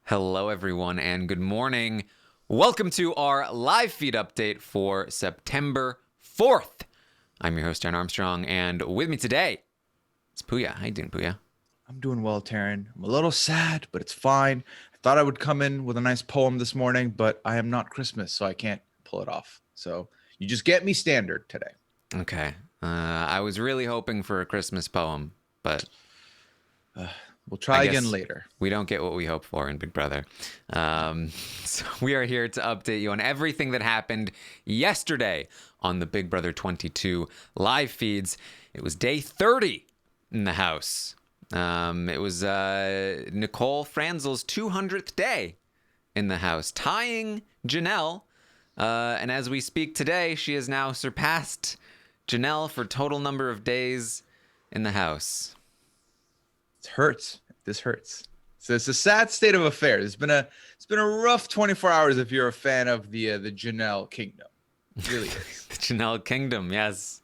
Hello, everyone, and good morning. Welcome to our live feed update for September 4th. I'm your host, Taran Armstrong, and with me today is Pooya. How you doing, Pooya? I'm doing well, Taran. I'm a little sad, but it's fine. I thought I would come in with a nice poem this morning, but I am not Christmas, so I can't pull it off. So you just get me standard today. Okay. I was really hoping for a Christmas poem, but We'll try I again guess later. we don't get what we hope for in Big Brother. So we are here to update you on everything that happened yesterday on the Big Brother 22 live feeds. It was day 30 in the house. It was Nicole Franzel's 200th day in the house, tying Janelle. And as we speak today, she has now surpassed Janelle for total number of days in the house. It hurts. This hurts. So it's a sad state of affairs. It's been a rough 24 hours if you're a fan of the Janelle Kingdom. It really is. The Janelle Kingdom, yes.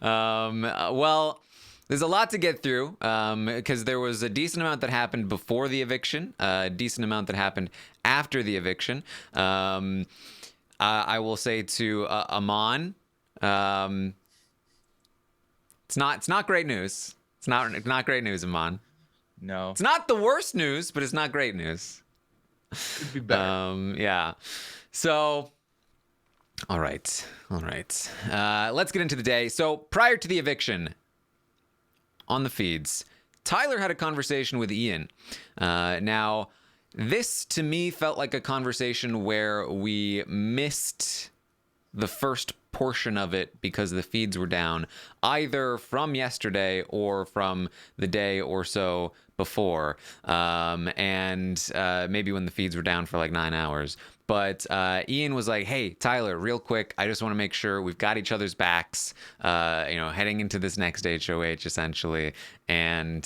Well, there's a lot to get through because there was a decent amount that happened before the eviction, a decent amount that happened after the eviction. I will say to Aman, it's not great news. It's not great news, Aman. No, It's not the worst news, but it's not great news. could be better. Yeah. So, all right. Let's get into the day. So, prior to the eviction, on the feeds, Tyler had a conversation with Ian. Now, this to me felt like a conversation where we missed the first portion of it because the feeds were down, either from yesterday or from the day or so before, and maybe when the feeds were down for like 9 hours. But Ian was like, "Hey, Tyler, real quick, I just want to make sure we've got each other's backs, heading into this next HOH, essentially." And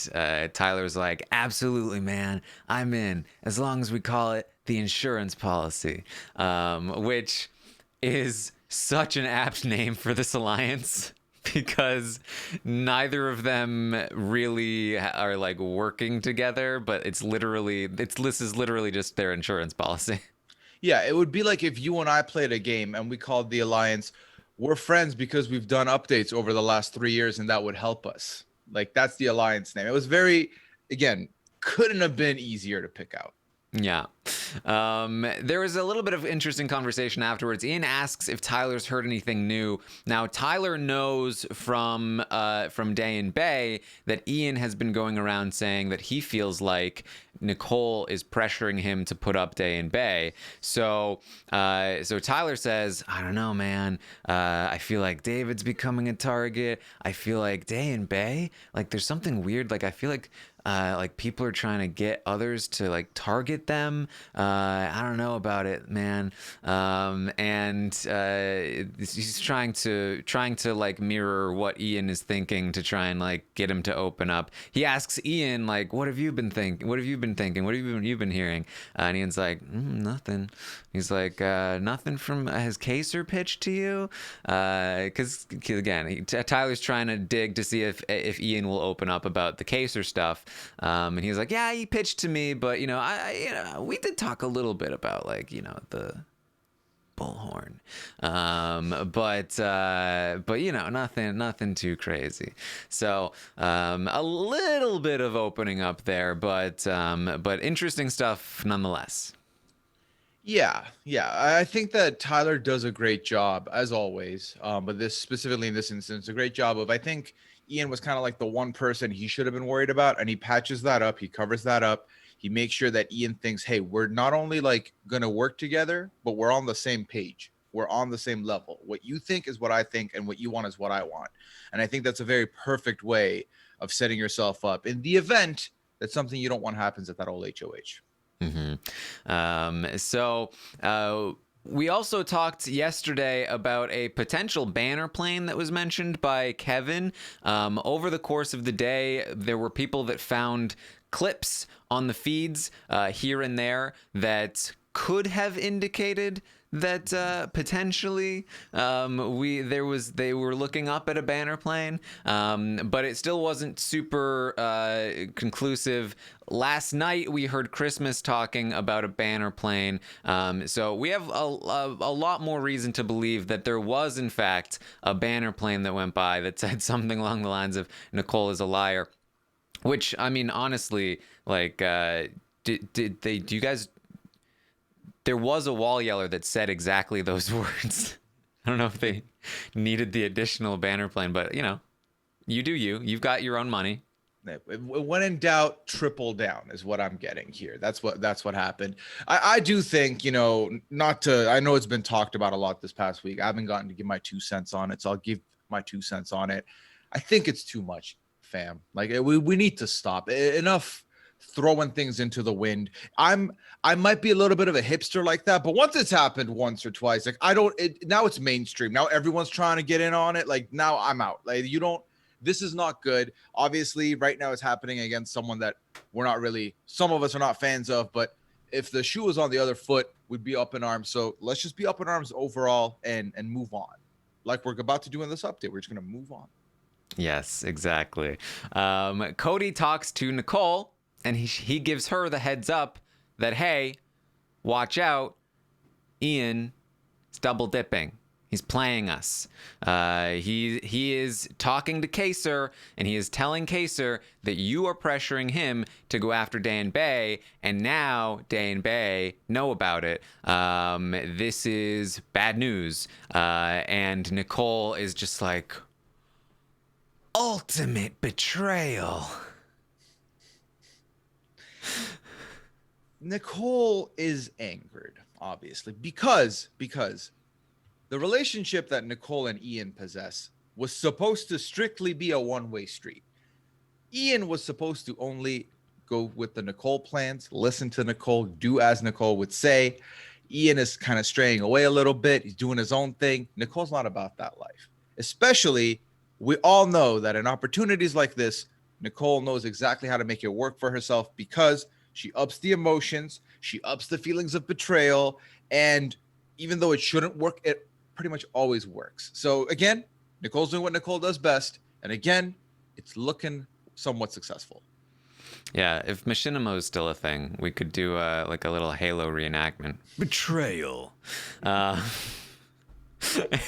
Tyler was like, "Absolutely, man, I'm in, as long as we call it the insurance policy," which is such an apt name for this alliance because neither of them really are like working together, but this is literally just their insurance policy. Yeah, it would be like if you and I played a game and we called the Alliance, we're friends because we've done updates over the last 3 years and that would help us. Like that's the Alliance name. It was again, couldn't have been easier to pick out. Yeah. There was a little bit of interesting conversation afterwards. Ian asks if Tyler's heard anything new. Now, Tyler knows from Day and Bay that Ian has been going around saying that he feels like Nicole is pressuring him to put up Day and Bay. So Tyler says, "I don't know, man. I feel like David's becoming a target. I feel like Day and Bay, like there's something weird. Like I feel like people are trying to get others to like target them. I don't know about it, man." And he's trying to like mirror what Ian is thinking to try and like get him to open up. He asks Ian like, "What have you been thinking? What have you been thinking? What have you been hearing?" And Ian's like, "Nothing." He's like, "Nothing from has Kaser pitched to you?" Because again, Tyler's trying to dig to see if Ian will open up about the Kaser stuff. And he was like, "Yeah, he pitched to me, but we did talk a little bit about like the bullhorn, but nothing too crazy." So a little bit of opening up there, but interesting stuff nonetheless. Yeah. I think that Tyler does a great job as always. But specifically in this instance, a great job of, I think Ian was kind of like the one person he should have been worried about, and he patches that up. He covers that up. He makes sure that Ian thinks, hey, we're not only like going to work together, but we're on the same page. We're on the same level. What you think is what I think, and what you want is what I want. And I think that's a very perfect way of setting yourself up in the event that something you don't want happens at that old HOH. We also talked yesterday about a potential banner plane that was mentioned by Kevin. Over the course of the day, there were people that found clips on the feeds here and there that could have indicated that potentially they were looking up at a banner plane, but it still wasn't super conclusive. Last night we heard Christmas talking about a banner plane, so we have a lot more reason to believe that there was in fact a banner plane that went by that said something along the lines of Nicole is a liar. Which, I mean, honestly, like, do you guys, there was a wall yeller that said exactly those words. I don't know if they needed the additional banner plane, but, you know, you do you. You've got your own money. When in doubt, triple down is what I'm getting here. That's what happened. I do think, you know, I know it's been talked about a lot this past week. I haven't gotten to give my 2 cents on it, so I'll give my 2 cents on it. I think it's too much, fam. Like, we need to stop. Enough throwing things into the wind. I might be a little bit of a hipster like that, but once it's happened once or twice, like now it's mainstream. Now everyone's trying to get in on it. Like, now I'm out. Like, this is not good. Obviously, right now it's happening against someone that some of us are not fans of, but if the shoe was on the other foot, we'd be up in arms. So let's just be up in arms overall and move on. Like we're about to do in this update. We're just going to move on. Yes, exactly. Cody talks to Nicole, and he gives her the heads up that, hey, watch out, Ian is double dipping. He's playing us. He is talking to Kaser, and he is telling Kaser that you are pressuring him to go after Dan Bay, and now Day and Bay know about it. This is bad news. And Nicole is just like, ultimate betrayal. Nicole is angered, obviously, because the relationship that Nicole and Ian possess was supposed to strictly be a one-way street. Ian was supposed to only go with the Nicole plans, listen to Nicole, do as Nicole would say. Ian is kind of straying away a little bit. He's doing his own thing. Nicole's not about that life. Especially, we all know that in opportunities like this, Nicole knows exactly how to make it work for herself because she ups the emotions, she ups the feelings of betrayal, and even though it shouldn't work, it pretty much always works. So again, Nicole's doing what Nicole does best, and again, it's looking somewhat successful. Yeah, if Machinimo is still a thing, we could do like a little Halo reenactment. Betrayal.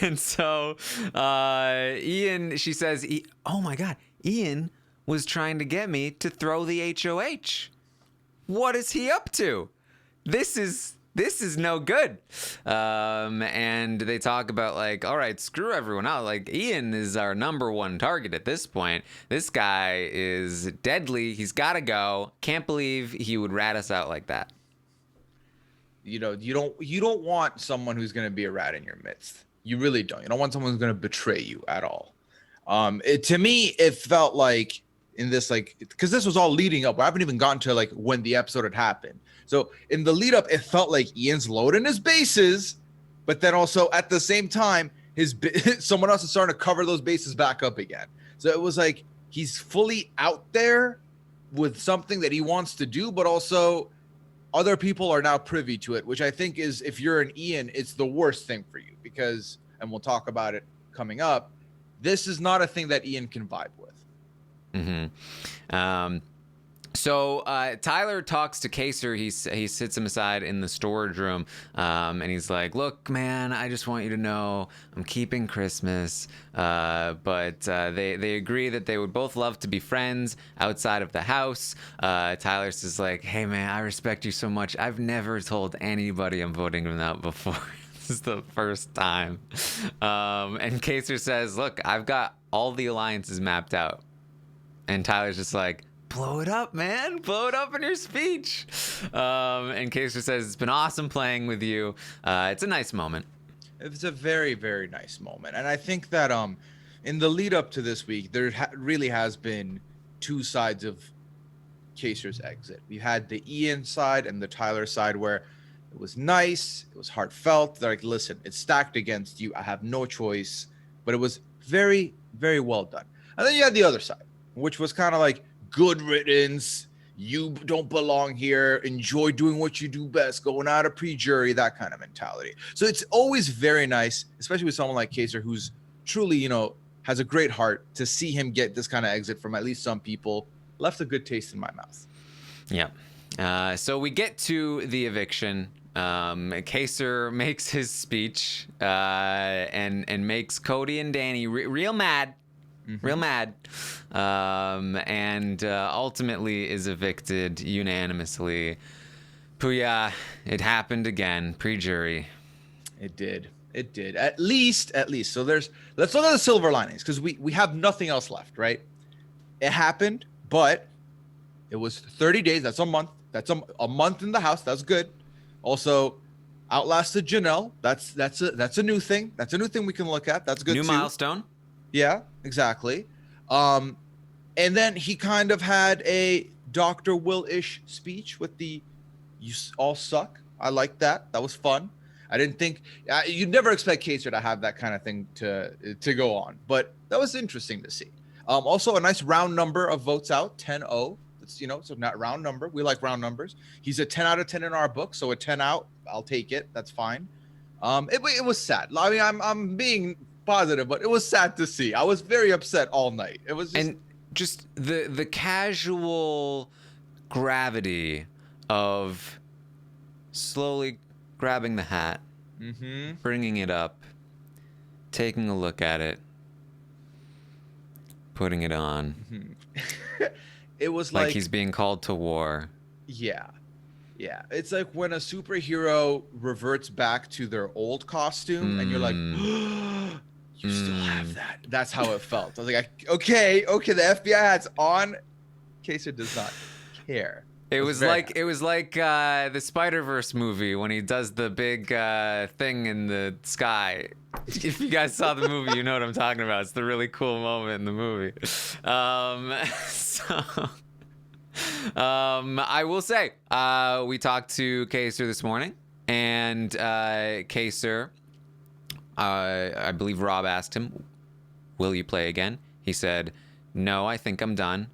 And so Ian, she says, oh my God, Ian was trying to get me to throw the HOH. What is he up to? This is no good. And they talk about like, all right, screw everyone else. Like, Ian is our number one target at this point. This guy is deadly. He's got to go. Can't believe he would rat us out like that. You know, you don't want someone who's going to be a rat in your midst. You really don't. You don't want someone who's going to betray you at all. To me, it felt like in this, like, because this was all leading up. I haven't even gotten to like when the episode had happened. So in the lead up, it felt like Ian's loading his bases, but then also at the same time, someone else is starting to cover those bases back up again. So it was like he's fully out there with something that he wants to do, but also other people are now privy to it, which I think is, if you're an Ian, it's the worst thing for you because, and we'll talk about it coming up, this is not a thing that Ian can vibe with. Mm-hmm. So Tyler talks to Kaser. He sits him aside in the storage room, and he's like, "Look, man, I just want you to know I'm keeping Christmas." But they agree that they would both love to be friends outside of the house. Tyler says, like, "Hey, man, I respect you so much. I've never told anybody I'm voting him out before. This is the first time." And Kaser says, "Look, I've got all the alliances mapped out." And Tyler's just like, blow it up, man. Blow it up in your speech. And Kaser says, it's been awesome playing with you. It's a nice moment. It's a very, very nice moment. And I think that in the lead up to this week, there really has been two sides of Kaser's exit. We had the Ian side and the Tyler side where it was nice. It was heartfelt. They're like, listen, it's stacked against you. I have no choice. But it was very, very well done. And then you had the other side, which was kind of like good riddance. you don't belong here, enjoy doing what you do best, going out of pre-jury, that kind of mentality. So it's always very nice, especially with someone like Kaser, who's truly, has a great heart, to see him get this kind of exit from at least some people. Left a good taste in my mouth. Yeah. So we get to the eviction. Kaser makes his speech and makes Cody and Danny real mad. Real mad. And ultimately is evicted unanimously. Pooya, it happened again, pre-jury. It did. At least. So let's look at the silver linings, because we have nothing else left, right? It happened, but it was 30 days. That's a month. That's a month in the house. That's good. Also, outlasted Janelle. That's a new thing. That's a new thing we can look at. That's good New too. milestone. Yeah, exactly. And then he kind of had a Dr. Will-ish speech with the "you all suck." I like that. That was fun. I didn't think you'd never expect Kaser to have that kind of thing to go on, but that was interesting to see. Also, a nice round number of votes out, 10-0. It's, so not round number. We like round numbers. He's a 10 out of 10 in our book, so a 10 out, I'll take it. That's fine. It was sad. I mean, I'm being positive, but it was sad to see. I was very upset all night. It was just the casual gravity of slowly grabbing the hat, bringing it up, taking a look at it, putting it on. It was like he's being called to war. Yeah. It's like when a superhero reverts back to their old costume and you're like, you still have that. That's how it felt. I was like, okay, the FBI hat's on. Kaser does not care. It was like the Spider-Verse movie when he does the big thing in the sky. If you guys saw the movie, you know what I'm talking about. It's the really cool moment in the movie. I will say, we talked to Kaser this morning, and Kaser, I believe Rob asked him, "Will you play again?" He said, "No, I think I'm done."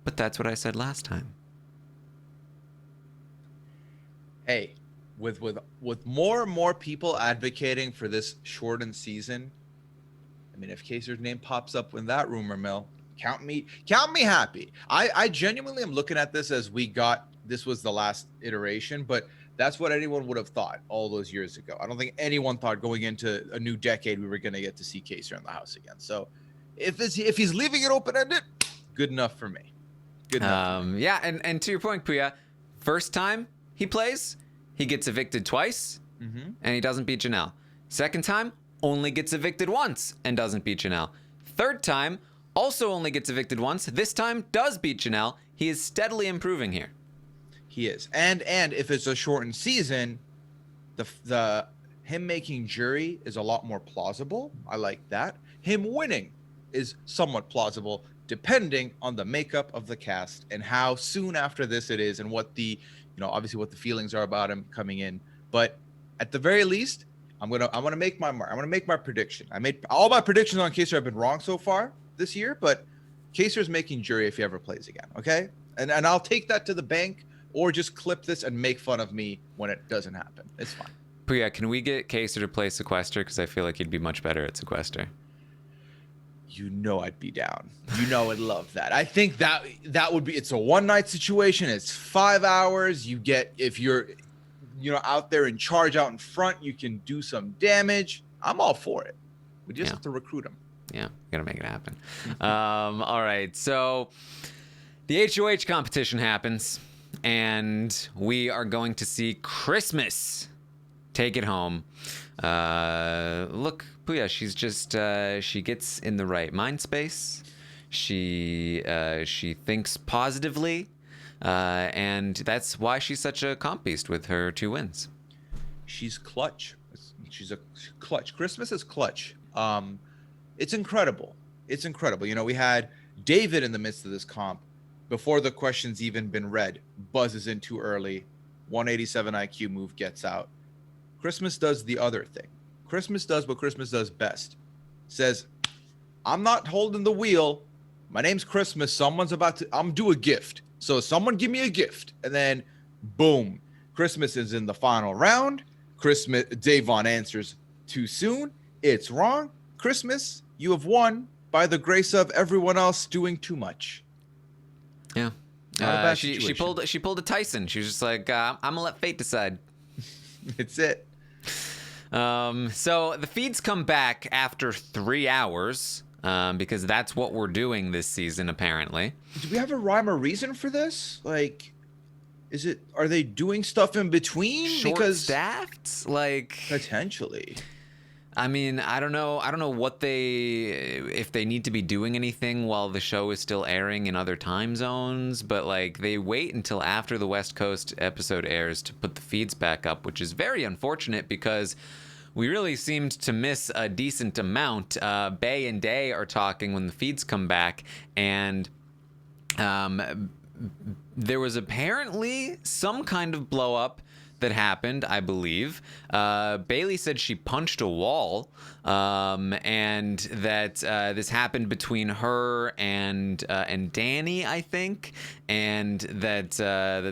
But that's what I said last time. Hey, with more and more people advocating for this shortened season, I mean, if Kaser's name pops up in that rumor mill, count me happy. I genuinely am looking at this as this was the last iteration, but that's what anyone would have thought all those years ago. I don't think anyone thought going into a new decade we were going to get to see Kaser in the house again. So if he's leaving it open-ended, good enough for me. Good enough. Yeah, and to your point, Pooya, first time he plays, he gets evicted twice, and he doesn't beat Janelle. Second time, only gets evicted once and doesn't beat Janelle. Third time, also only gets evicted once. This time does beat Janelle. He is steadily improving here. He is. And if it's a shortened season, the him making jury is a lot more plausible. I like that. Him winning is somewhat plausible, depending on the makeup of the cast and how soon after this it is, and what the, obviously what the feelings are about him coming in. But at the very least, I'm gonna make my mark. I'm gonna make my prediction. I made all my predictions on Kaser have been wrong so far this year, but Kaser's making jury if he ever plays again. Okay, and I'll take that to the bank, or just clip this and make fun of me when it doesn't happen. It's fine. Pooya, can we get Kaser to play Sequester? Because I feel like he'd be much better at Sequester. I'd be down. I'd love that. I think that would be, it's a one-night situation. It's 5 hours. You get, if you're, out there in charge out in front, you can do some damage. I'm all for it. We just have to recruit him. Yeah, gotta make it happen. All right, so the HOH competition happens, and we are going to see Christmas take it home. Look, Pooya, she's just she gets in the right mind space. She thinks positively, and that's why she's such a comp beast with her 2 wins. She's clutch. She's a clutch. Christmas is clutch. It's incredible. It's incredible. We had David in the midst of this comp, before the question's even been read, buzzes in too early, 187 IQ move, gets out. Christmas does the other thing. Christmas does what Christmas does best. Says, I'm not holding the wheel. My name's Christmas. I'm due a gift. So someone give me a gift. And then boom, Christmas is in the final round. Davon answers too soon. It's wrong. Christmas, you have won by the grace of everyone else doing too much. Yeah. Not a bad she situation. pulled a Tyson. She was just like, I'm gonna let fate decide. It's it. So the feeds come back after 3 hours, because that's what we're doing this season, apparently. Do we have a rhyme or reason for this? Like, are they doing stuff in between? Short-staffed? Like, potentially. I mean, I don't know if they need to be doing anything while the show is still airing in other time zones, but like they wait until after the West Coast episode airs to put the feeds back up, which is very unfortunate because we really seemed to miss a decent amount. Bay and Day are talking when the feeds come back, and there was apparently some kind of blow up that happened, I believe. Bailey said she punched a wall, and that this happened between her and Danny, I think, and that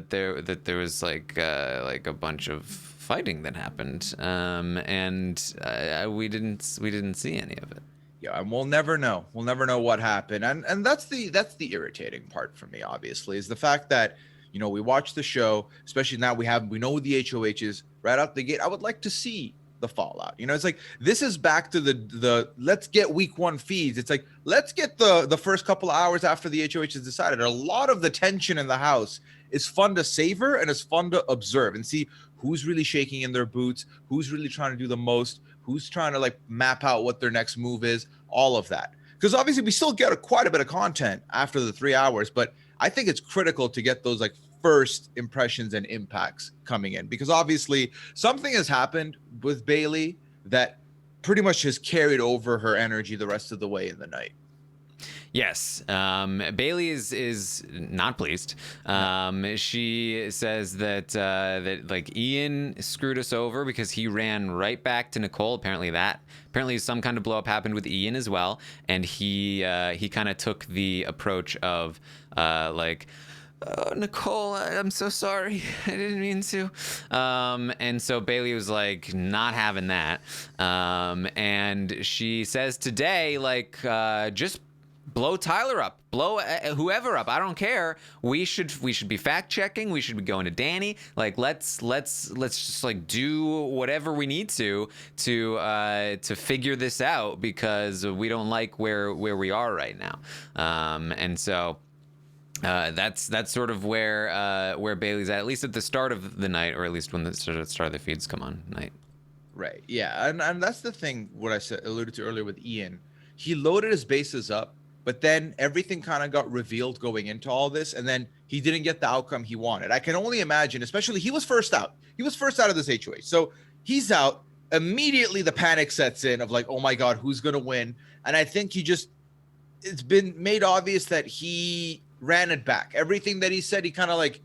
there was like a bunch of fighting that happened, and we didn't see any of it. Yeah, and we'll never know. We'll never know what happened, and that's the irritating part for me. Obviously, is the fact that, you know, we watch the show, especially now we know the HOH is right out the gate. I would like to see the fallout. You know, it's like, this is back to the let's get week 1 feeds. It's like, let's get the first couple of hours after the HOH is decided. A lot of the tension in the house is fun to savor and it's fun to observe and see who's really shaking in their boots, who's really trying to do the most, who's trying to like map out what their next move is, all of that. Because obviously we still get quite a bit of content after the 3 hours, but I think it's critical to get those like first impressions and impacts coming in, because obviously something has happened with Bailey that pretty much has carried over her energy the rest of the way in the night. Yes, Bailey is not pleased. She says that like Ian screwed us over because he ran right back to Nicole. Apparently some kind of blow up happened with Ian as well, and he kind of took the approach of like, oh, Nicole, I'm so sorry. I didn't mean to. And so Bailey was like not having that. And she says today, like, just blow Tyler up, blow whoever up. I don't care. We should be fact checking. We should be going to Danny. Like, let's just like do whatever we need to figure this out, because we don't like where we are right now. And so that's sort of where Bailey's at least at the start of the night, or at least when the start of the feeds come on night. Right. Yeah. And that's the thing, what I alluded to earlier with Ian. He loaded his bases up, but then everything kind of got revealed going into all this, and then he didn't get the outcome he wanted. I can only imagine, especially he was first out. He was first out of this HOH. So he's out. Immediately the panic sets in of like, oh my God, who's going to win? And I think it's been made obvious that he ran it back. Everything that he said, he kind of like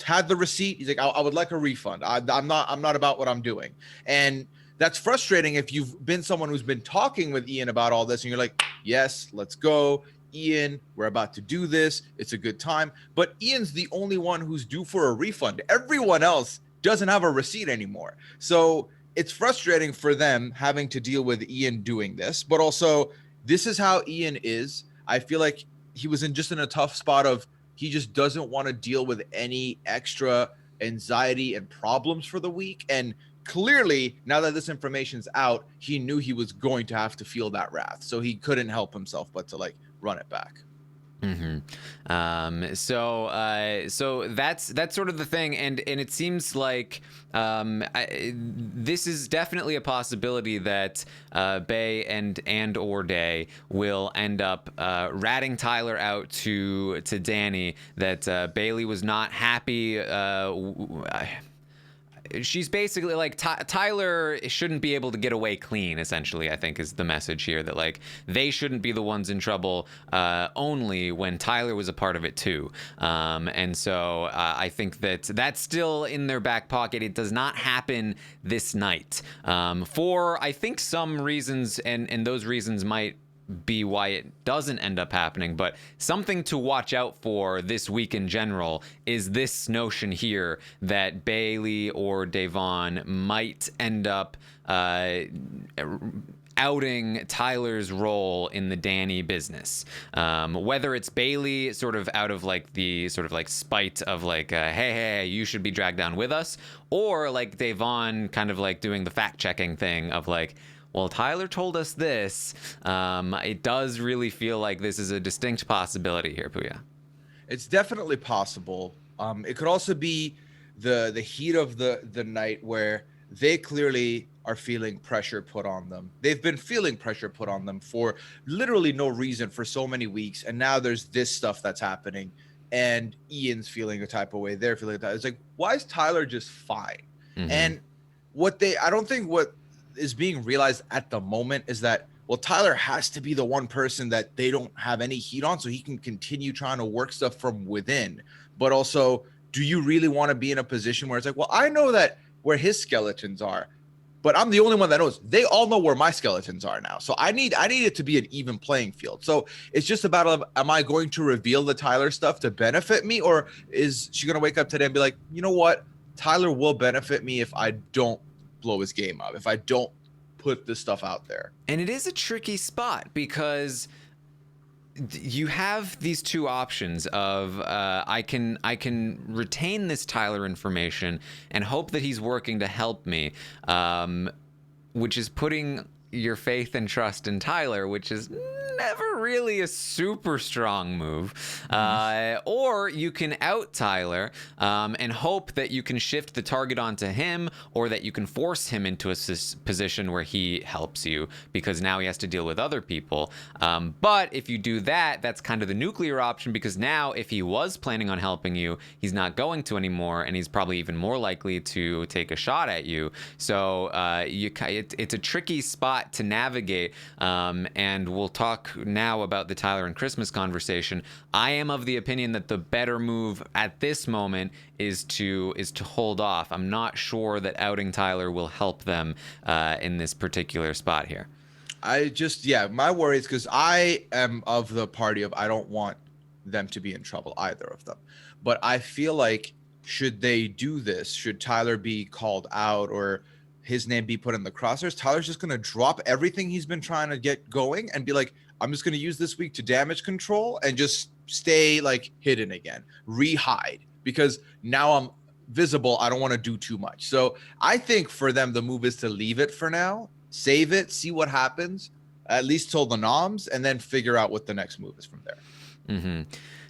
had the receipt. He's like, I would like a refund. I'm not about what I'm doing. And that's frustrating if you've been someone who's been talking with Ian about all this and you're like, yes, let's go. Ian, we're about to do this. It's a good time. But Ian's the only one who's due for a refund. Everyone else doesn't have a receipt anymore. So it's frustrating for them having to deal with Ian doing this, but also this is how Ian is. I feel like he was in a tough spot of, he just doesn't want to deal with any extra anxiety and problems for the week. And clearly, now that this information's out, he knew he was going to have to feel that wrath. So he couldn't help himself but to like run it back. Mm-hmm. So that's sort of the thing, and it seems like this is definitely a possibility that Bay and or Day will end up ratting Tyler out to Danny. That Bailey was not happy. She's basically like, Tyler shouldn't be able to get away clean, essentially, I think is the message here, that like they shouldn't be the ones in trouble only when Tyler was a part of it too. And so I think that's still in their back pocket. It does not happen this night for, I think, some reasons, and those reasons might be why it doesn't end up happening. But something to watch out for this week in general is this notion here that Bailey or Devon might end up outing Tyler's role in the Danny business. Whether it's Bailey sort of out of like the sort of like spite of like, hey, you should be dragged down with us, or like Devon kind of like doing the fact checking thing of like, well, Tyler told us this. It does really feel like this is a distinct possibility here, Pooya. It's definitely possible. It could also be the heat of the night where they clearly are feeling pressure put on them. They've been feeling pressure put on them for literally no reason for so many weeks. And now there's this stuff that's happening. And Ian's feeling a type of way. They're feeling that. It's like, why is Tyler just fine? Mm-hmm. And I don't think what is being realized at the moment is that, well, Tyler has to be the one person that they don't have any heat on so he can continue trying to work stuff from within. But also, do you really want to be in a position where it's like, well, I know that where his skeletons are, but I'm the only one that knows. They all know where my skeletons are now. So I need it to be an even playing field. So it's just about, am I going to reveal the Tyler stuff to benefit me? Or is she going to wake up today and be like, you know what? Tyler will benefit me if I don't blow his game up, if I don't put this stuff out there. And it is a tricky spot because you have these two options of I can retain this Tyler information and hope that he's working to help me, which is putting your faith and trust in Tyler, which is never really a super strong move. Or you can out Tyler and hope that you can shift the target onto him, or that you can force him into a position where he helps you because now he has to deal with other people. But if you do that, that's kind of the nuclear option, because now if he was planning on helping you, he's not going to anymore, and he's probably even more likely to take a shot at you. So it's a tricky spot to navigate, and we'll talk now about the Tyler and Christmas conversation. I am of the opinion that the better move at this moment is to hold off. I'm not sure that outing Tyler will help them in this particular spot here. My worry is because I am of the party of I don't want them to be in trouble, either of them. But I feel like, should they do this, should Tyler be called out or his name be put in the crosshairs, Tyler's just going to drop everything he's been trying to get going and be like, I'm just going to use this week to damage control and just stay like hidden again, re-hide, because now I'm visible. I don't want to do too much. So I think for them, the move is to leave it for now, save it, see what happens, at least till the noms, and then figure out what the next move is from there. Mm-hmm.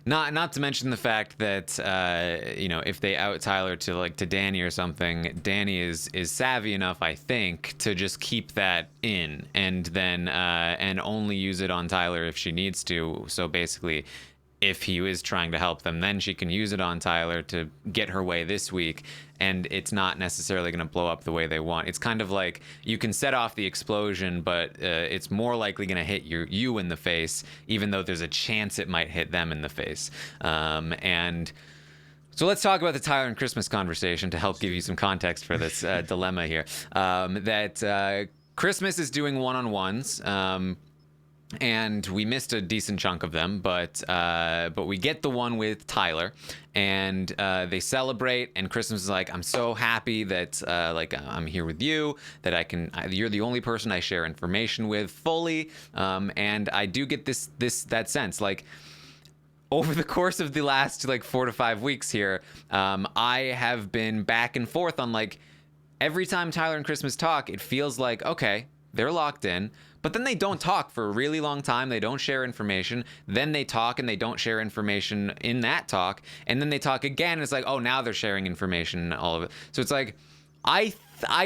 Not to mention the fact that if they out Tyler to Danny or something, Danny is savvy enough, I think, to just keep that in and then and only use it on Tyler if she needs to. So basically, if he is trying to help them, then she can use it on Tyler to get her way this week, and it's not necessarily going to blow up the way they want. It's kind of like you can set off the explosion, but it's more likely going to hit you in the face, even though there's a chance it might hit them in the face. And so let's talk about the Tyler and Christmas conversation to help give you some context for this dilemma here. That Christmas is doing one-on-ones. And we missed a decent chunk of them, but we get the one with Tyler, and they celebrate. And Christmas is like, I'm so happy that I'm here with you, that you're the only person I share information with fully, and I do get that sense like. Over the course of the last 4 to 5 weeks here, I have been back and forth on every time Tyler and Christmas talk, it feels like, okay, they're locked in. But then they don't talk for a really long time. They don't share information. Then they talk and they don't share information in that talk. And then they talk again. And it's like, oh, now they're sharing information and all of it. So it's like, I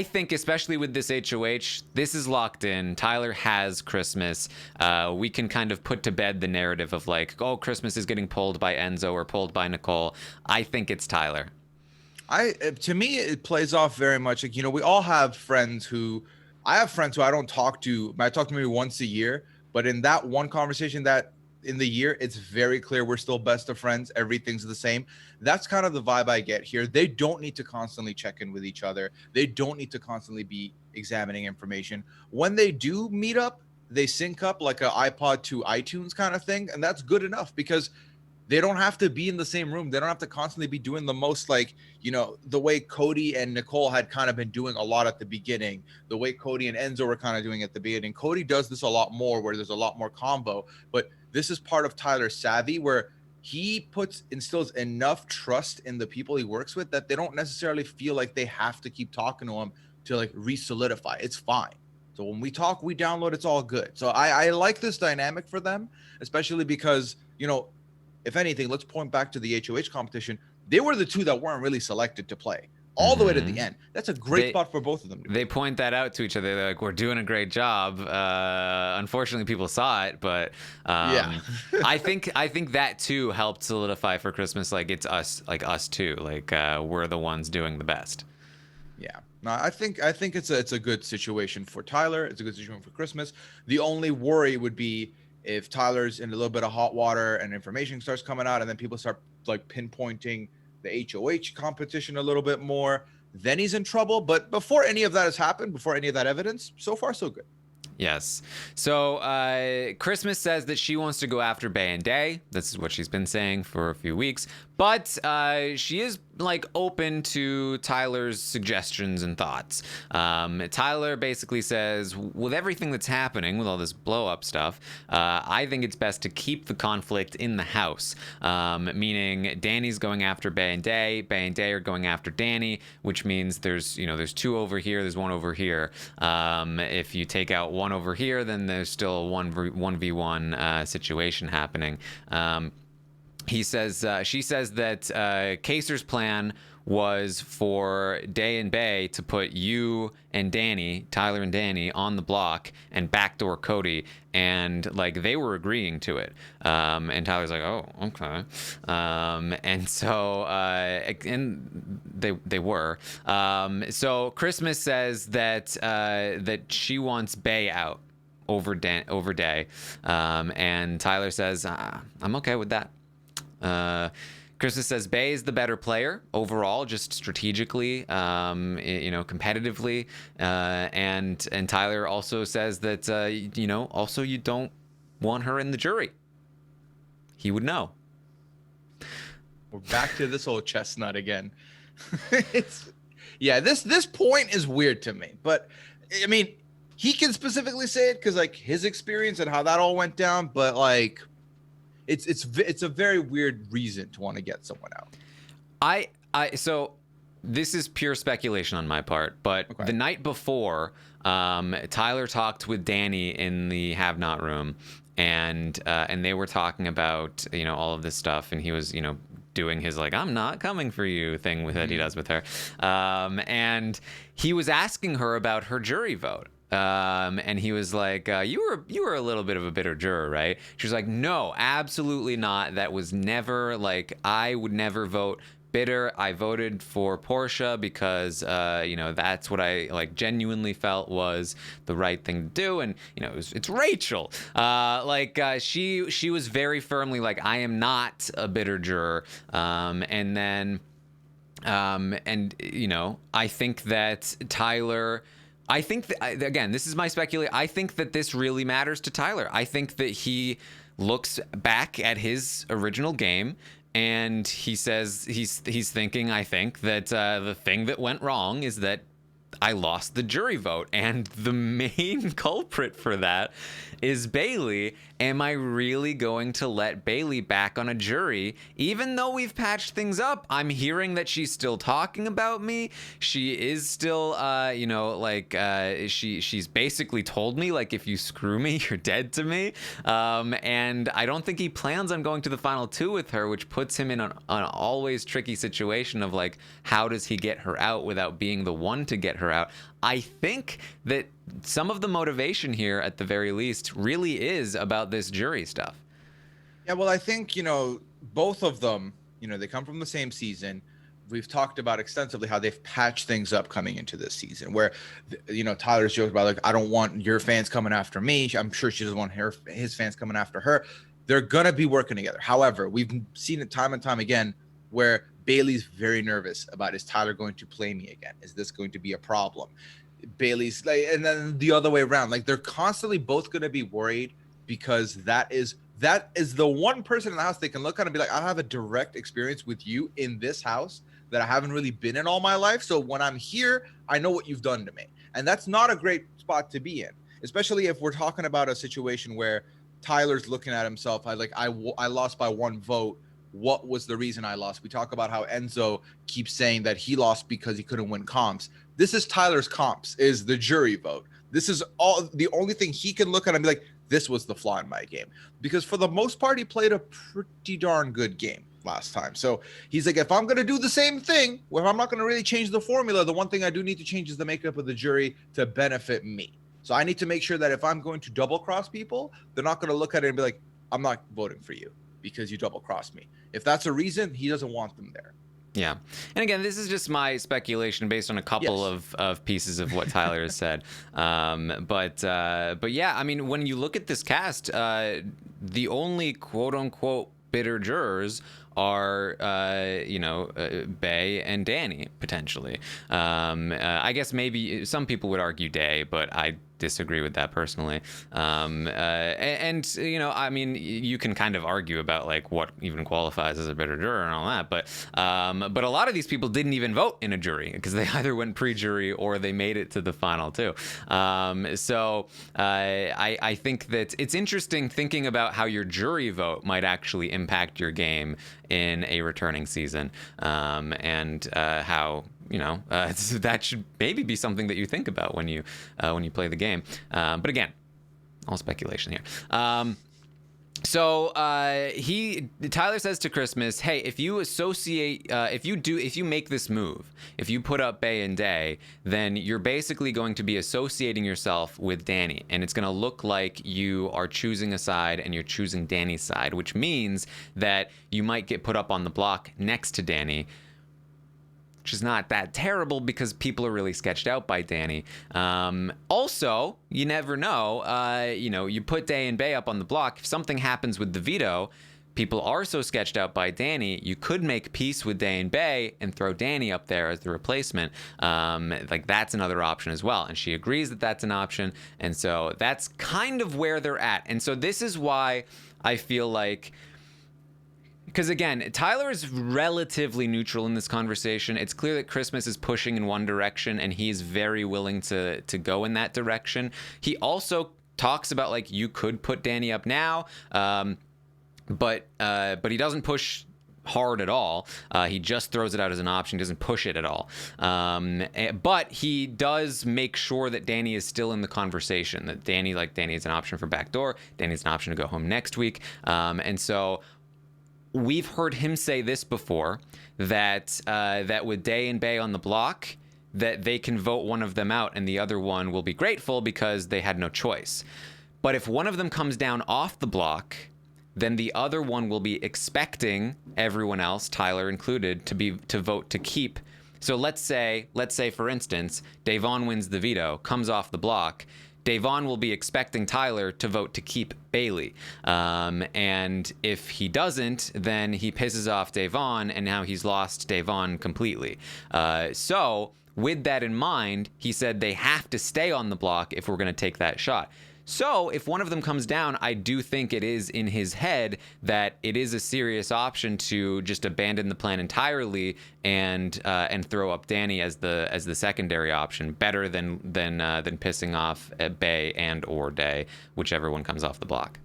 think, especially with this HOH, this is locked in. Tyler has Christmas. We can kind of put to bed the narrative of oh, Christmas is getting pulled by Enzo or pulled by Nicole. I think it's Tyler. To me, it plays off very much we all have friends who. I have friends who I don't talk to. I talk to maybe once a year, but in that one conversation that in the year, it's very clear we're still best of friends. Everything's the same. That's kind of the vibe I get here. They don't need to constantly check in with each other. They don't need to constantly be examining information. When they do meet up, they sync up like an iPod to iTunes kind of thing, and that's good enough because they don't have to be in the same room. They don't have to constantly be doing the most, like, you know, the way Cody and Nicole had kind of been doing a lot at the beginning, the way Cody and Enzo were kind of doing at the beginning. Cody does this a lot more where there's a lot more combo, but this is part of Tyler's savvy where he instills enough trust in the people he works with that they don't necessarily feel like they have to keep talking to him to like re-solidify. It's fine. So when we talk, we download, it's all good. So I like this dynamic for them, especially because, you know, if anything, let's point back to the HOH competition. They were the two that weren't really selected to play all the way to the end. That's a great spot for both of them. They point that out to each other. They're like, we're doing a great job. Unfortunately, people saw it, but yeah. I think that too helped solidify for Christmas. Like it's us too. Like we're the ones doing the best. Yeah. No, I think it's a good situation for Tyler. It's a good situation for Christmas. The only worry would be if Tyler's in a little bit of hot water and information starts coming out and then people start like pinpointing the HOH competition a little bit more, then he's in trouble. But before any of that has happened, before any of that evidence, so far so good. Yes. So Christmas says that she wants to go after Bay and Day. This is what she's been saying for a few weeks. But she is like open to Tyler's suggestions and thoughts. Tyler basically says, with everything that's happening, with all this blow up stuff, I think it's best to keep the conflict in the house. Meaning Danny's going after Bay and Day are going after Danny, which means there's two over here, there's one over here. If you take out one over here, then there's still a 1v1 situation happening. She says that Kaser's plan was for Day and Bay to put you and Danny, Tyler and Danny, on the block and backdoor Cody, and like they were agreeing to it. And Tyler's like, oh, okay. And so and they were. So Christmas says that she wants Bay out over Day, and Tyler says, I'm okay with that. Christmas says Bay is the better player overall, just strategically, competitively, and Tyler also says that also you don't want her in the jury. He would know. We're back to this old chestnut again. This point is weird to me, but I mean, he can specifically say it because like his experience and how that all went down, but like. It's a very weird reason to want to get someone out. So this is pure speculation on my part, but the night before, Tyler talked with Danny in the Have Not room, and they were talking about all of this stuff, and he was doing his like I'm not coming for you thing that he does with her, and he was asking her about her jury vote. And he was like, you were a little bit of a bitter juror, right? She was like, no, absolutely not. That was never like, I would never vote bitter. I voted for Portia because, that's what I like genuinely felt was the right thing to do. And, it's Rachel. She was very firmly like, I am not a bitter juror. And then, I think that Tyler... I think that, again, this is my speculation. I think that this really matters to Tyler. I think that he looks back at his original game and he says he's thinking, I think, that the thing that went wrong is that I lost the jury vote. And the main culprit for that is Bailey. Am I really going to let Bailey back on a jury? Even though we've patched things up, I'm hearing that she's still talking about me. She is still, she's basically told me, like, if you screw me, you're dead to me. And I don't think he plans on going to the final two with her, which puts him in an always tricky situation of, like, how does he get her out without being the one to get her out? I think that some of the motivation here, at the very least, really is about this jury stuff. Yeah, well, I think, both of them, they come from the same season. We've talked about extensively how they've patched things up coming into this season where, Tyler's joked about, like, I don't want your fans coming after me. I'm sure she doesn't want his fans coming after her. They're going to be working together. However, we've seen it time and time again where Bailey's very nervous about, is Tyler going to play me again? Is this going to be a problem? Bailey's like, and then the other way around. Like they're constantly both going to be worried because that is the one person in the house they can look at and be like, I have a direct experience with you in this house that I haven't really been in all my life. So when I'm here, I know what you've done to me. And that's not a great spot to be in, especially if we're talking about a situation where Tyler's looking at himself. I lost by 1 vote. What was the reason I lost? We talk about how Enzo keeps saying that he lost because he couldn't win comps. This is Tyler's comps, is the jury vote. This is all the only thing he can look at and be like, this was the flaw in my game. Because for the most part, he played a pretty darn good game last time. So he's like, if I'm going to do the same thing, well, I'm not going to really change the formula. The one thing I do need to change is the makeup of the jury to benefit me. So I need to make sure that if I'm going to double cross people, they're not going to look at it and be like, I'm not voting for you because you double crossed me. If that's a reason, he doesn't want them there. Yeah. And again, this is just my speculation based on a couple of pieces of what Tyler has said. But yeah, I mean, when you look at this cast, the only quote unquote bitter jurors are, Bay and Danny, potentially. I guess maybe some people would argue Day, but I disagree with that personally. I mean, you can kind of argue about like what even qualifies as a bitter juror and all that, but a lot of these people didn't even vote in a jury because they either went pre-jury or they made it to the final two. So I think that it's interesting thinking about how your jury vote might actually impact your game in a returning season, and how that should maybe be something that you think about when you play the game. But again, all speculation here. So Tyler says to Christmas, hey, if you associate, if you make this move, if you put up Bay and Day, then you're basically going to be associating yourself with Danny, and it's going to look like you are choosing a side and you're choosing Danny's side, which means that you might get put up on the block next to Danny, which is not that terrible because people are really sketched out by Danny. Also, you never know. You put Day and Bay up on the block. If something happens with the veto, people are so sketched out by Danny, you could make peace with Day and Bay and throw Danny up there as the replacement. That's another option as well. And she agrees that that's an option. And so that's kind of where they're at. And so this is why I feel like, because again, Tyler is relatively neutral in this conversation. It's clear that Christmas is pushing in one direction and he's very willing to go in that direction. He also talks about like you could put Danny up now, but he doesn't push hard at all. He just throws it out as an option, doesn't push it at all. But he does make sure that Danny is still in the conversation, that Danny is an option for backdoor, Danny's an option to go home next week. And so we've heard him say this before, that with Day and Bay on the block, that they can vote one of them out and the other one will be grateful because they had no choice. But if one of them comes down off the block, then the other one will be expecting everyone else, Tyler included, to vote to keep. So let's say for instance, Davon wins the veto, comes off the block. Davon will be expecting Tyler to vote to keep Bailey. And if he doesn't, then he pisses off Davon, and now he's lost Davon completely. So with that in mind, he said they have to stay on the block if we're going to take that shot. So if one of them comes down, I do think it is in his head that it is a serious option to just abandon the plan entirely and throw up Danny as the secondary option, better than pissing off Bay and or Day, whichever one comes off the block.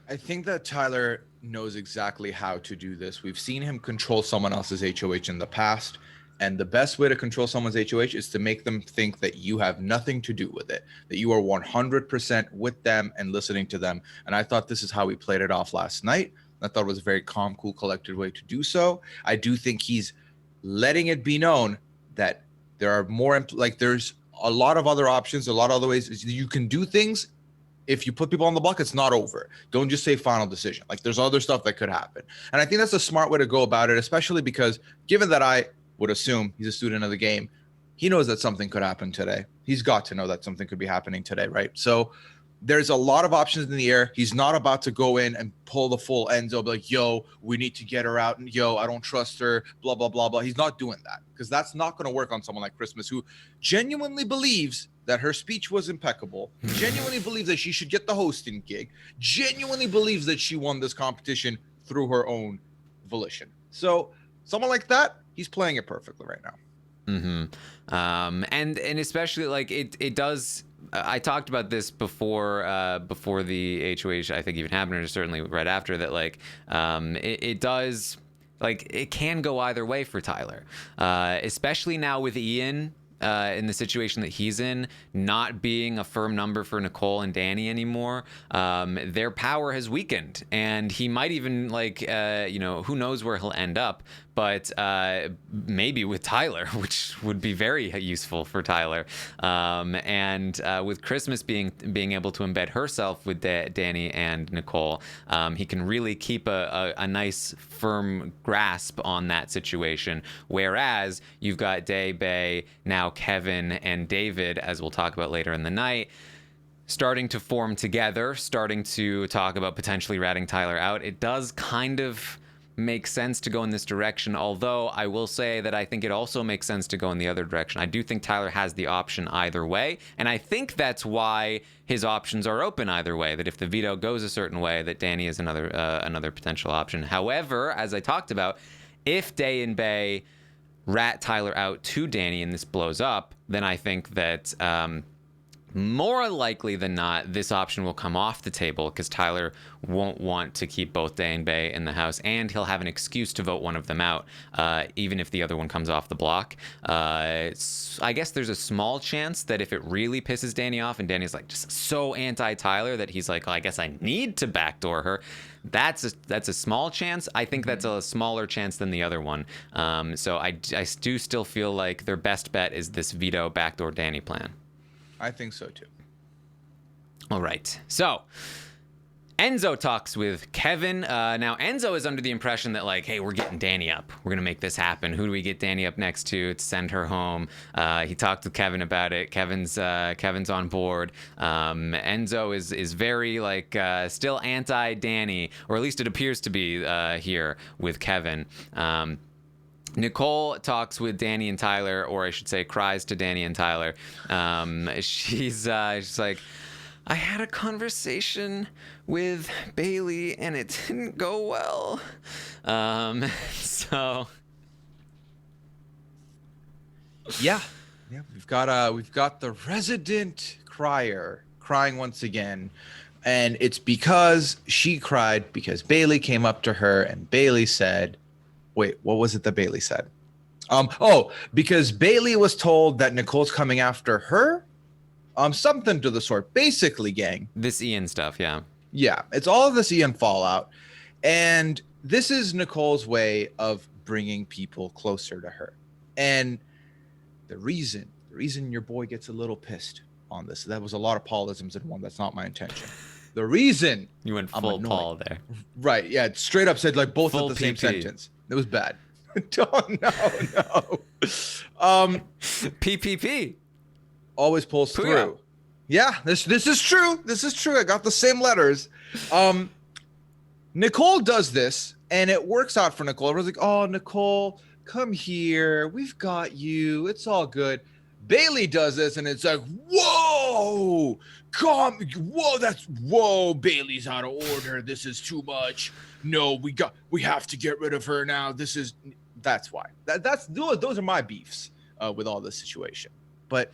I think that Tyler knows exactly how to do this. We've seen him control someone else's HOH in the past. And the best way to control someone's HOH is to make them think that you have nothing to do with it, that you are 100% with them and listening to them. And I thought this is how we played it off last night. I thought it was a very calm, cool, collected way to do so. I do think he's letting it be known that there are more, like there's a lot of other options, a lot of other ways you can do things. If you put people on the block, it's not over. Don't just say final decision. Like there's other stuff that could happen. And I think that's a smart way to go about it, especially because given that I would assume he's a student of the game, he knows that something could happen today. He's got to know that something could be happening today, right? So There's a lot of options in the air. He's not about to go in and pull the full Enzo, be like, yo, we need to get her out. And yo, I don't trust her, blah, blah, blah, blah. He's not doing that because that's not going to work on someone like Christmas, who genuinely believes that her speech was impeccable, genuinely believes that she should get the hosting gig, genuinely believes that she won this competition through her own volition. So someone like that, he's playing it perfectly right now. And especially like it does. I talked about this before the HOH I think even happened, or certainly right after that. Like it does, like it can go either way for Tyler, especially now with Ian. In the situation that he's in, not being a firm number for Nicole and Danny anymore, their power has weakened, and he might even who knows where he'll end up, but maybe with Tyler, which would be very useful for Tyler, and with Christmas being able to embed herself with Danny and Nicole, he can really keep a nice firm grasp on that situation, whereas you've got Day, Bay, now Kevin and David, as we'll talk about later in the night, starting to form together, starting to talk about potentially ratting Tyler out. It does kind of make sense to go in this direction, although I will say that I think it also makes sense to go in the other direction. I do think Tyler has the option either way, and I think that's why his options are open either way, that if the veto goes a certain way, that Danny is another potential option. However, as I talked about, if Day and Bay rat Tyler out to Danny and this blows up, then I think that more likely than not, this option will come off the table because Tyler won't want to keep both Day and Bay in the house, and he'll have an excuse to vote one of them out, even if the other one comes off the block. I guess there's a small chance that if it really pisses Danny off and Danny's like just so anti-Tyler that he's like, well, I guess I need to backdoor her. That's a small chance. I think that's a smaller chance than the other one. So I do still feel like their best bet is this veto backdoor Danny plan. I think so too. All right. So Enzo talks with Kevin. Now Enzo is under the impression that like, hey, we're getting Danny up. We're gonna make this happen. Who do we get Danny up next to send her home? He talked with Kevin about it. Kevin's on board. Enzo is very like still anti Danny, or at least it appears to be here with Kevin. Nicole talks with Danny and Tyler, or I should say cries to Danny and Tyler. She's like, I had a conversation with Bailey and it didn't go well. So yeah, we've got the resident crier crying once again, and it's because she cried because Bailey came up to her and Bailey said, wait, what was it that Bailey said? Because Bailey was told that Nicole's coming after her. Something to the sort. Basically, gang. This Ian stuff, yeah. Yeah, it's all of this Ian fallout. And this is Nicole's way of bringing people closer to her. And the reason your boy gets a little pissed on this, that was a lot of Paulisms in one. That's not my intention. The reason you went full Paul there. Right, yeah, it straight up said like both full of the same PP. sentence. It was bad. No. PPP always pulls Pooya. through. Yeah, this is true. This is true. I got the same letters. Nicole does this, and it works out for Nicole. Everyone's like, "Oh, Nicole, come here. We've got you. It's all good." Bailey does this, and it's like, "Whoa, whoa, Bailey's out of order. This is too much. No, we have to get rid of her now. That's why. Those are my beefs with all this situation. But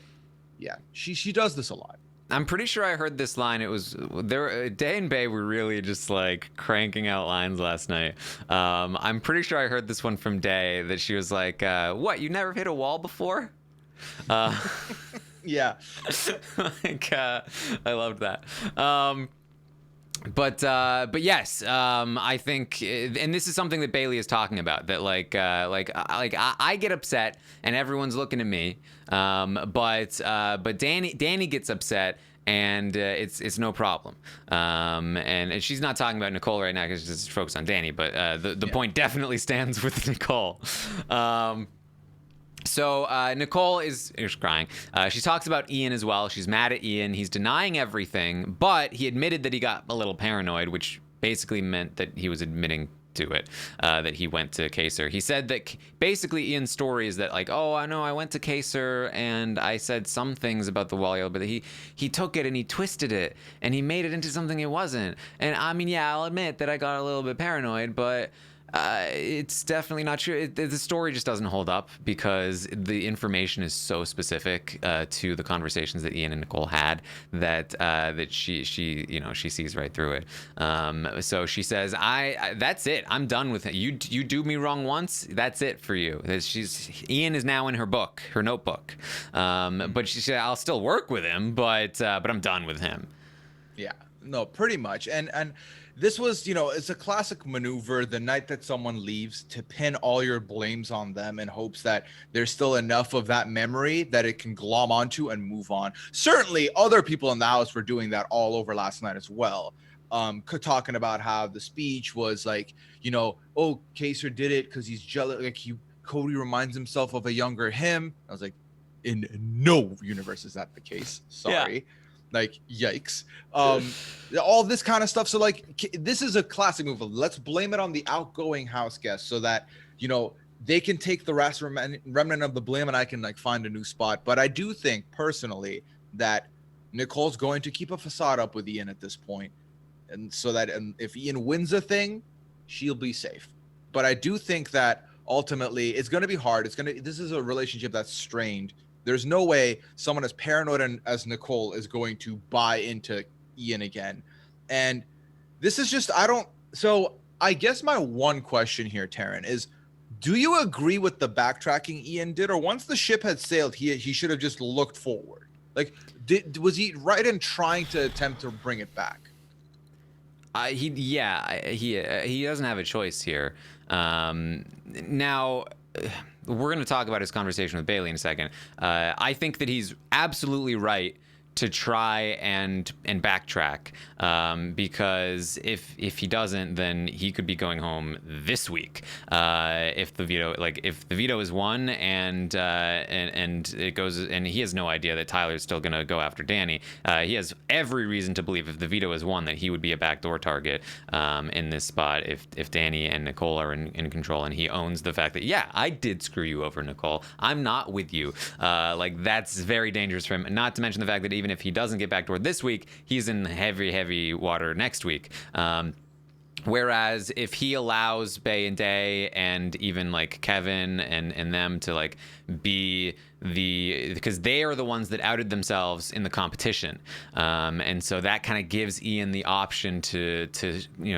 yeah, she does this a lot. I'm pretty sure I heard this line. It was there. Day and Bay were really just like cranking out lines last night. I'm pretty sure I heard this one from Day that she was like, "What? You never hit a wall before?" Yeah. Like, I loved that. But yes, I think, and this is something that Bailey is talking about, that I get upset and everyone's looking at me, but Danny gets upset and it's no problem. And she's not talking about Nicole right now because she's just focused on Danny, but the point definitely stands with Nicole. So Nicole is crying. She talks about Ian as well. She's mad at Ian. He's denying everything, but he admitted that he got a little paranoid, which basically meant that he was admitting to it, that he went to Kaser. He said that basically Ian's story is that like, oh, I know I went to Kaser and I said some things about the Wall, but he took it and he twisted it and he made it into something it wasn't. And I mean, yeah, I'll admit that I got a little bit paranoid, but it's definitely not true. The story just doesn't hold up because the information is so specific to the conversations that Ian and Nicole had that she sees right through it. So she says, that's it. I'm done with it. You do me wrong once. That's it for you. Ian is now in her book, her notebook. But she said, I'll still work with him, but I'm done with him. Yeah, no, pretty much. And this was, it's a classic maneuver the night that someone leaves to pin all your blames on them in hopes that there's still enough of that memory that it can glom onto and move on. Certainly other people in the house were doing that all over last night as well. Talking about how the speech was like, oh, Kaser did it because he's jealous. Like Cody reminds himself of a younger him. I was like, in no universe is that the case. Sorry. Yeah. Like, yikes. All this kind of stuff. So like, this is a classic move. Let's blame it on the outgoing house guest so that, they can take the rest remnant of the blame and I can like find a new spot. But I do think personally that Nicole's going to keep a facade up with Ian at this point. And so that if Ian wins a thing, she'll be safe. But I do think that ultimately it's going to be hard. This is a relationship that's strained. There's no way someone as paranoid as Nicole is going to buy into Ian again. And this is just, so I guess my one question here, Taran, is do you agree with the backtracking Ian did? Or once the ship had sailed, he should have just looked forward? Like, was he right in trying to attempt to bring it back? He doesn't have a choice here. Now, we're going to talk about his conversation with Bailey in a second. I think that he's absolutely right to try and backtrack, because if he doesn't, then he could be going home this week. If the veto is won and it goes, and he has no idea that Tyler's still going to go after Danny. He has every reason to believe if the veto is won that he would be a backdoor target in this spot if Danny and Nicole are in control, and he owns the fact that, yeah, I did screw you over, Nicole. I'm not with you. That's very dangerous for him. Not to mention the fact that even if he doesn't get backdoored this week, he's in heavy water next week. Whereas if he allows Bay and Day and even like Kevin and them to like be because they are the ones that outed themselves in the competition, and so that kind of gives Ian the option to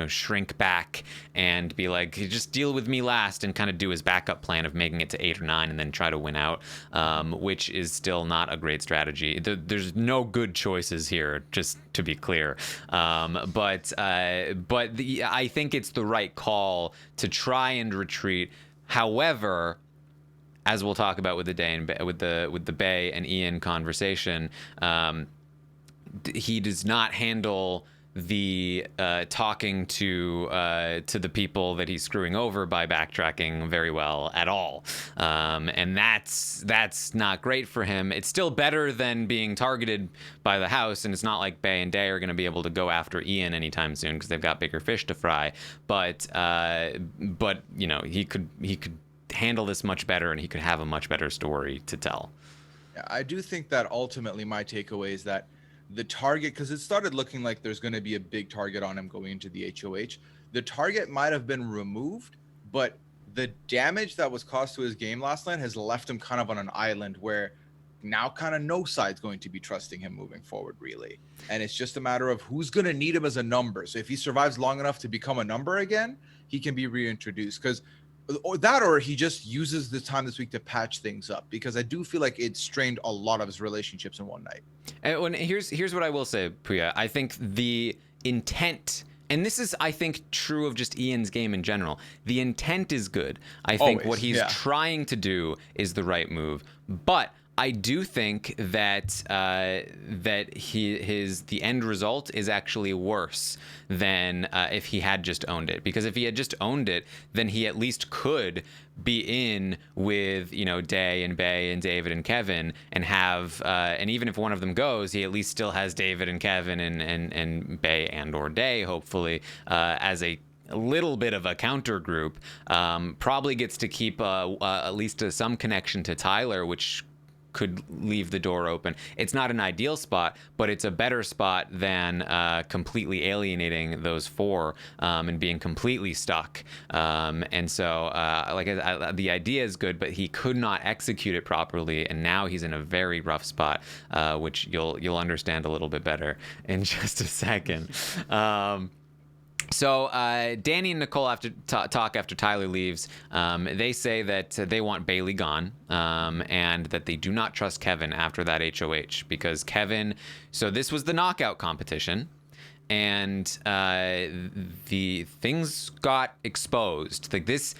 shrink back and be like, just deal with me last, and kind of do his backup plan of making it to 8 or 9 and then try to win out, which is still not a great strategy. There's no good choices here, just to be clear, but I think it's the right call to try and retreat. However, as we'll talk about with the Bay and Ian conversation, he does not handle the talking to the people that he's screwing over by backtracking very well at all, and that's not great for him. It's still better than being targeted by the house, and it's not like Bay and Day are going to be able to go after Ian anytime soon because they've got bigger fish to fry. But he could handle this much better, and he could have a much better story to tell. Yeah, I do think that ultimately my takeaway is that the target, because it started looking like there's going to be a big target on him going into the HOH. The target might have been removed, but the damage that was caused to his game last night has left him kind of on an island where now kind of no side's going to be trusting him moving forward, really. And it's just a matter of who's going to need him as a number. So if he survives long enough to become a number again, he can be reintroduced. Or he just uses the time this week to patch things up, because I do feel like it strained a lot of his relationships in one night. And here's what I will say, Pooya. I think the intent, and this is, I think, true of just Ian's game in general, the intent is good. I think what he's trying to do is the right move. But I do think that the end result is actually worse than if he had just owned it. Because if he had just owned it, then he at least could be in with, you know, Day and Bay and David and Kevin, and have and even if one of them goes, he at least still has David and Kevin and Bay and or Day, hopefully, as a little bit of a counter group. Probably gets to keep at least some connection to Tyler, which could leave the door open. It's not an ideal spot, but it's a better spot than completely alienating those four and being completely stuck. And so, the idea is good, but he could not execute it properly, and now he's in a very rough spot, which you'll understand a little bit better in just a second. So Danny and Nicole have to talk after Tyler leaves. They say that they want Bailey gone, and that they do not trust Kevin after that HOH, because Kevin... So this was the knockout competition, and the things got exposed. Like this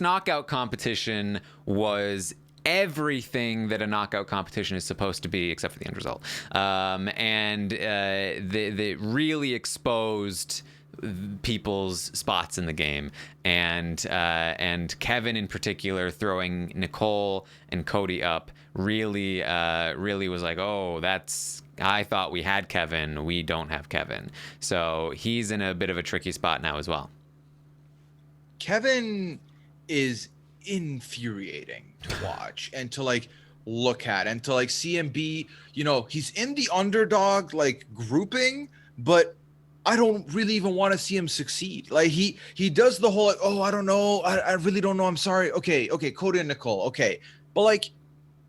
knockout competition was everything that a knockout competition is supposed to be, except for the end result. And they really exposed people's spots in the game, and Kevin in particular throwing Nicole and Cody up really was like, oh, I thought we had Kevin, we don't have Kevin. So he's in a bit of a tricky spot now as well. Kevin is infuriating to watch and to like look at, and to like see him be, you know, he's in the underdog like grouping, but I don't really even want to see him succeed. Like he does the whole like, oh, I don't know, I really don't know, I'm sorry. Okay, Cody and Nicole, okay, but like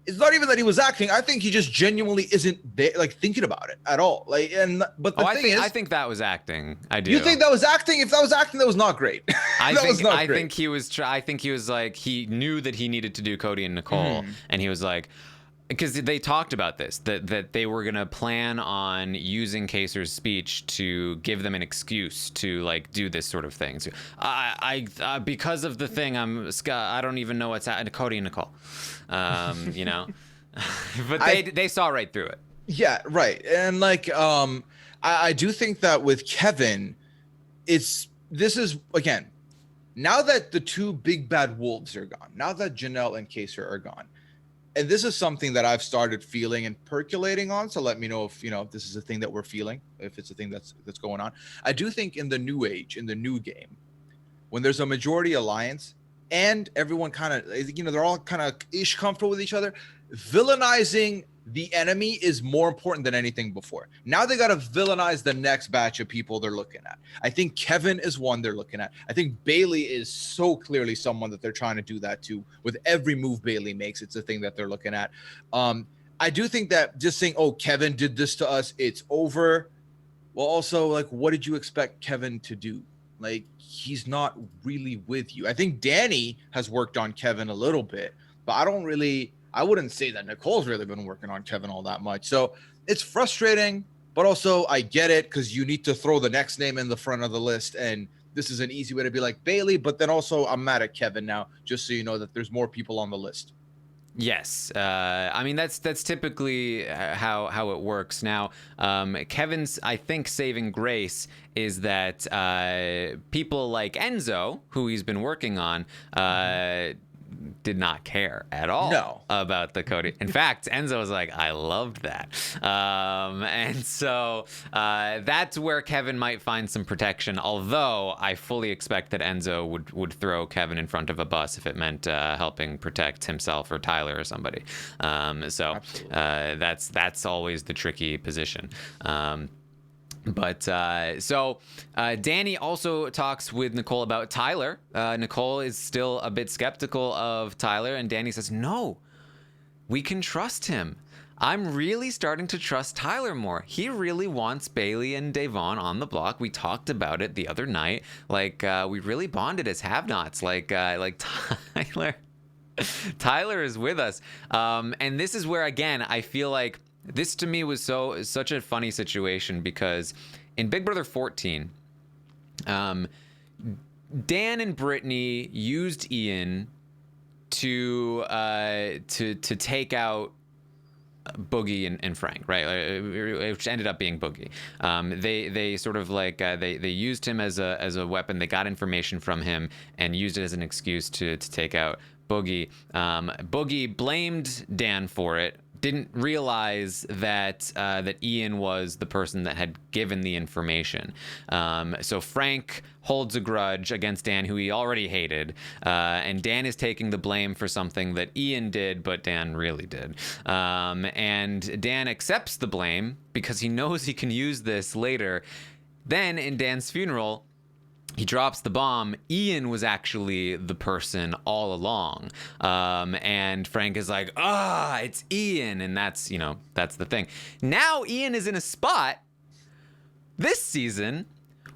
it's not even that he was acting. I think he just genuinely isn't there, like thinking about it at all. Like, but the thing is, I think that was acting. I do. You think that was acting? If that was acting, that was not great. I think he was like, he knew that he needed to do Cody and Nicole, and he was like, because they talked about this, that they were gonna plan on using Kaser's speech to give them an excuse to like do this sort of thing. So I because of the thing, I don't even know what's happening. Cody and Nicole, you know, but they saw right through it. Yeah, right. And like I do think that with Kevin, this is again, now that the two big bad wolves are gone, now that Janelle and Kaser are gone. And this is something that I've started feeling and percolating on. So let me know if, you know, if this is a thing that we're feeling, if it's a thing that's going on. I do think in the new age, in the new game, when there's a majority alliance and everyone kind of, you know, they're all kind of ish comfortable with each other, villainizing the enemy is more important than anything before. Now they got to villainize the next batch of people they're looking at. I think Kevin is one they're looking at. I think Bailey is so clearly someone that they're trying to do that to. With every move Bailey makes, it's a thing that they're looking at. I do think that just saying, oh, Kevin did this to us, it's over. Well, also, like, what did you expect Kevin to do? Like, he's not really with you. I think Danny has worked on Kevin a little bit, but I wouldn't say that Nicole's really been working on Kevin all that much. So it's frustrating, but also I get it, because you need to throw the next name in the front of the list. And this is an easy way to be like Bailey, but then also I'm mad at Kevin now, just so you know that there's more people on the list. Yes. I mean, that's typically how it works. Now, Kevin's, I think, saving grace is that people like Enzo, who he's been working on, did not care at all about the Cody. In fact, Enzo was like, I loved that. And so that's where Kevin might find some protection, although I fully expect that Enzo would throw Kevin in front of a bus if it meant helping protect himself or Tyler or somebody. That's always the tricky position. But Danny also talks with Nicole about Tyler. Nicole is still a bit skeptical of Tyler, and Danny says, no, we can trust him. I'm really starting to trust Tyler more. He really wants Bailey and Davon on the block. We talked about it the other night. Like, we really bonded as have-nots. Like Tyler is with us. And this is where, again, I feel like this to me was such a funny situation, because in Big Brother 14, Dan and Brittany used Ian to take out Boogie and Frank, right? Which ended up being Boogie. They sort of like they used him as a weapon. They got information from him and used it as an excuse to take out Boogie. Boogie blamed Dan for it. Didn't realize that Ian was the person that had given the information. So Frank holds a grudge against Dan, who he already hated, and Dan is taking the blame for something that Ian did, but Dan really did. And Dan accepts the blame because he knows he can use this later. Then in Dan's funeral, he drops the bomb. Ian was actually the person all along. And Frank is like, it's Ian. And that's the thing. Now Ian is in a spot this season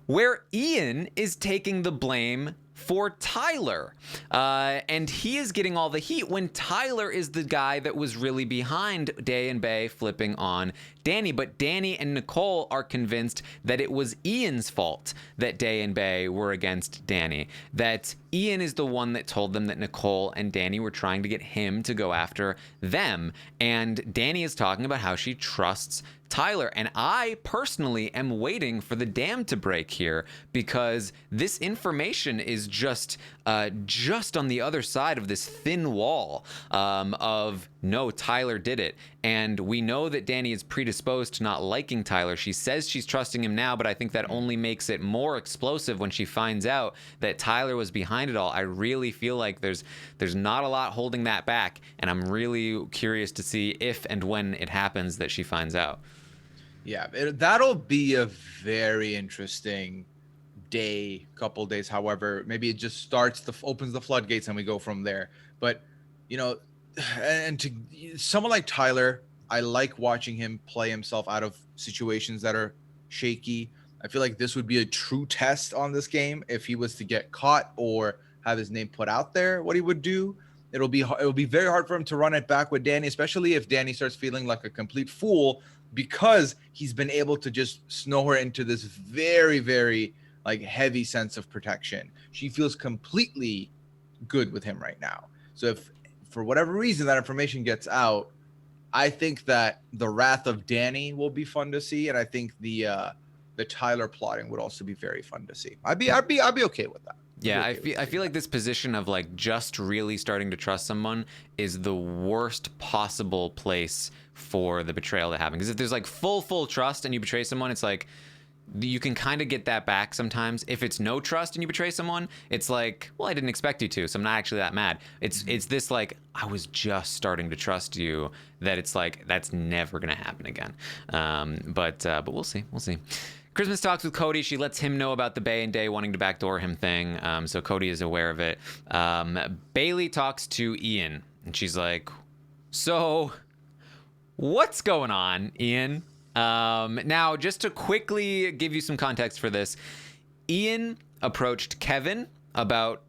where Ian is taking the blame for Tyler. And he is getting all the heat when Tyler is the guy that was really behind Day and Bay flipping on Danny. But Danny and Nicole are convinced that it was Ian's fault that Day and Bay were against Danny. That Ian is the one that told them that Nicole and Danny were trying to get him to go after them. And Danny is talking about how she trusts Tyler. And I personally am waiting for the dam to break here, because this information is just on the other side of this thin wall of no, Tyler did it. And we know that Danny is predisposed to not liking Tyler. She says she's trusting him now, but I think that only makes it more explosive when she finds out that Tyler was behind it all. I really feel like there's not a lot holding that back, and I'm really curious to see if and when it happens that she finds out. Yeah, that'll be a very interesting couple days. However, maybe it just opens the floodgates and we go from there. But, and to someone like Tyler, I like watching him play himself out of situations that are shaky. I feel like this would be a true test on this game. If he was to get caught or have his name put out there, what he would do. It'll be very hard for him to run it back with Danny, especially if Danny starts feeling like a complete fool, because he's been able to just snow her into this very, very heavy sense of protection. She feels completely good with him right now. So if for whatever reason that information gets out, I think that the wrath of Danny will be fun to see, and I think the Tyler plotting would also be very fun to see. I'd be okay with that. Yeah, I feel like this position of just really starting to trust someone is the worst possible place for the betrayal to happen. Because if there's full trust and you betray someone, it's you can kind of get that back sometimes. If it's no trust and you betray someone, it's well, I didn't expect you to, so I'm not actually that mad. It's this I was just starting to trust you, that it's that's never gonna happen again. But we'll see. Christmas talks with Cody. She lets him know about the Bay and Day wanting to backdoor him thing. So Cody is aware of it. Bailey talks to Ian, and she's like, "So, what's going on, Ian?" Now, just to quickly give you some context for this, Ian approached Kevin about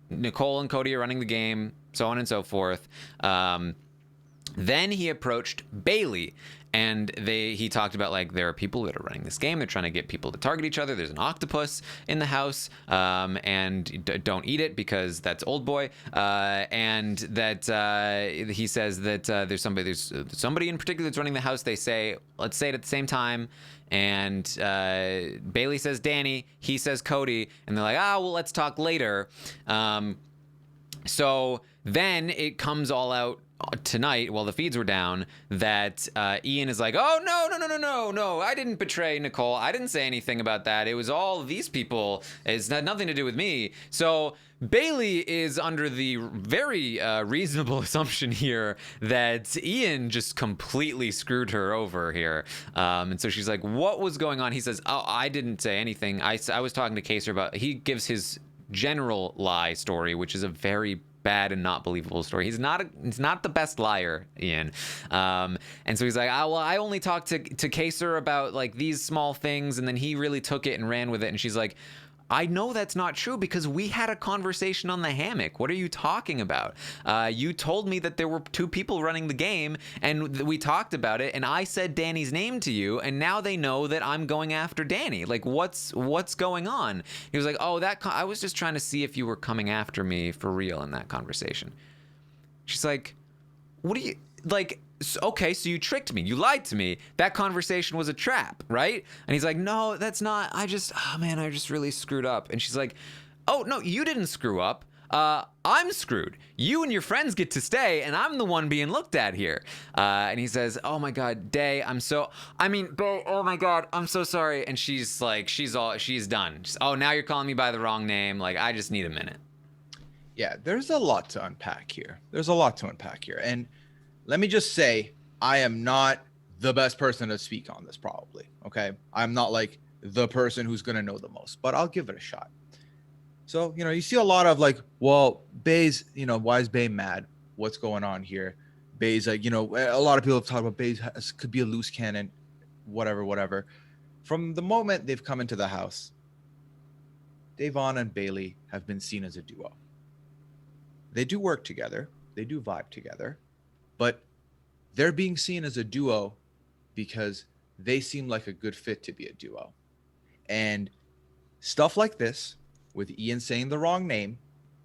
Nicole and Cody are running the game, so on and so forth. Then he approached Bailey, and he talked about there are people that are running this game. They're trying to get people to target each other. There's an octopus in the house, and don't eat it because that's old boy. And that he says that there's somebody in particular that's running the house. Let's say it at the same time. And Bailey says Danny, he says Cody, and they're like, well, let's talk later. So then it comes all out tonight while the feeds were down that Ian is like, oh, no, I didn't betray Nicole. I didn't say anything about that. It was all these people. It's had nothing to do with me. So Bailey is under the very reasonable assumption here that Ian just completely screwed her over here. And so she's like, what was going on? He says, I didn't say anything. I was talking to Kaser about, he gives his general lie story, which is a very bad and not believable story. He's not the best liar, Ian. And so he's like, I only talked to Kaser about these small things, and then he really took it and ran with it. And she's like, I know that's not true because we had a conversation on the hammock. What are you talking about? You told me that there were two people running the game, and we talked about it, and I said Danny's name to you, and now they know that I'm going after Danny. What's going on? He was like, I was just trying to see if you were coming after me for real in that conversation. She's like, what do you, okay, so you tricked me. You lied to me. That conversation was a trap, right? And he's like, no, that's not. I just really screwed up. And she's like, oh, no, you didn't screw up. I'm screwed. You and your friends get to stay, and I'm the one being looked at here. And he says, oh my God, Day, Bay, oh my God, I'm so sorry. And she's like, she's done. Oh, now you're calling me by the wrong name. Like, I just need a minute. Yeah, there's a lot to unpack here. And let me just say, I am not the best person to speak on this, probably. Okay. I'm not like the person who's going to know the most, but I'll give it a shot. So, you see a lot of like, well, Bay's, why is Bay mad? What's going on here? Bay's like, a lot of people have talked about Bay could be a loose cannon, whatever. From the moment they've come into the house, Devon and Bailey have been seen as a duo. They do work together. They do vibe together. But they're being seen as a duo because they seem like a good fit to be a duo. And stuff like this, with Ian saying the wrong name,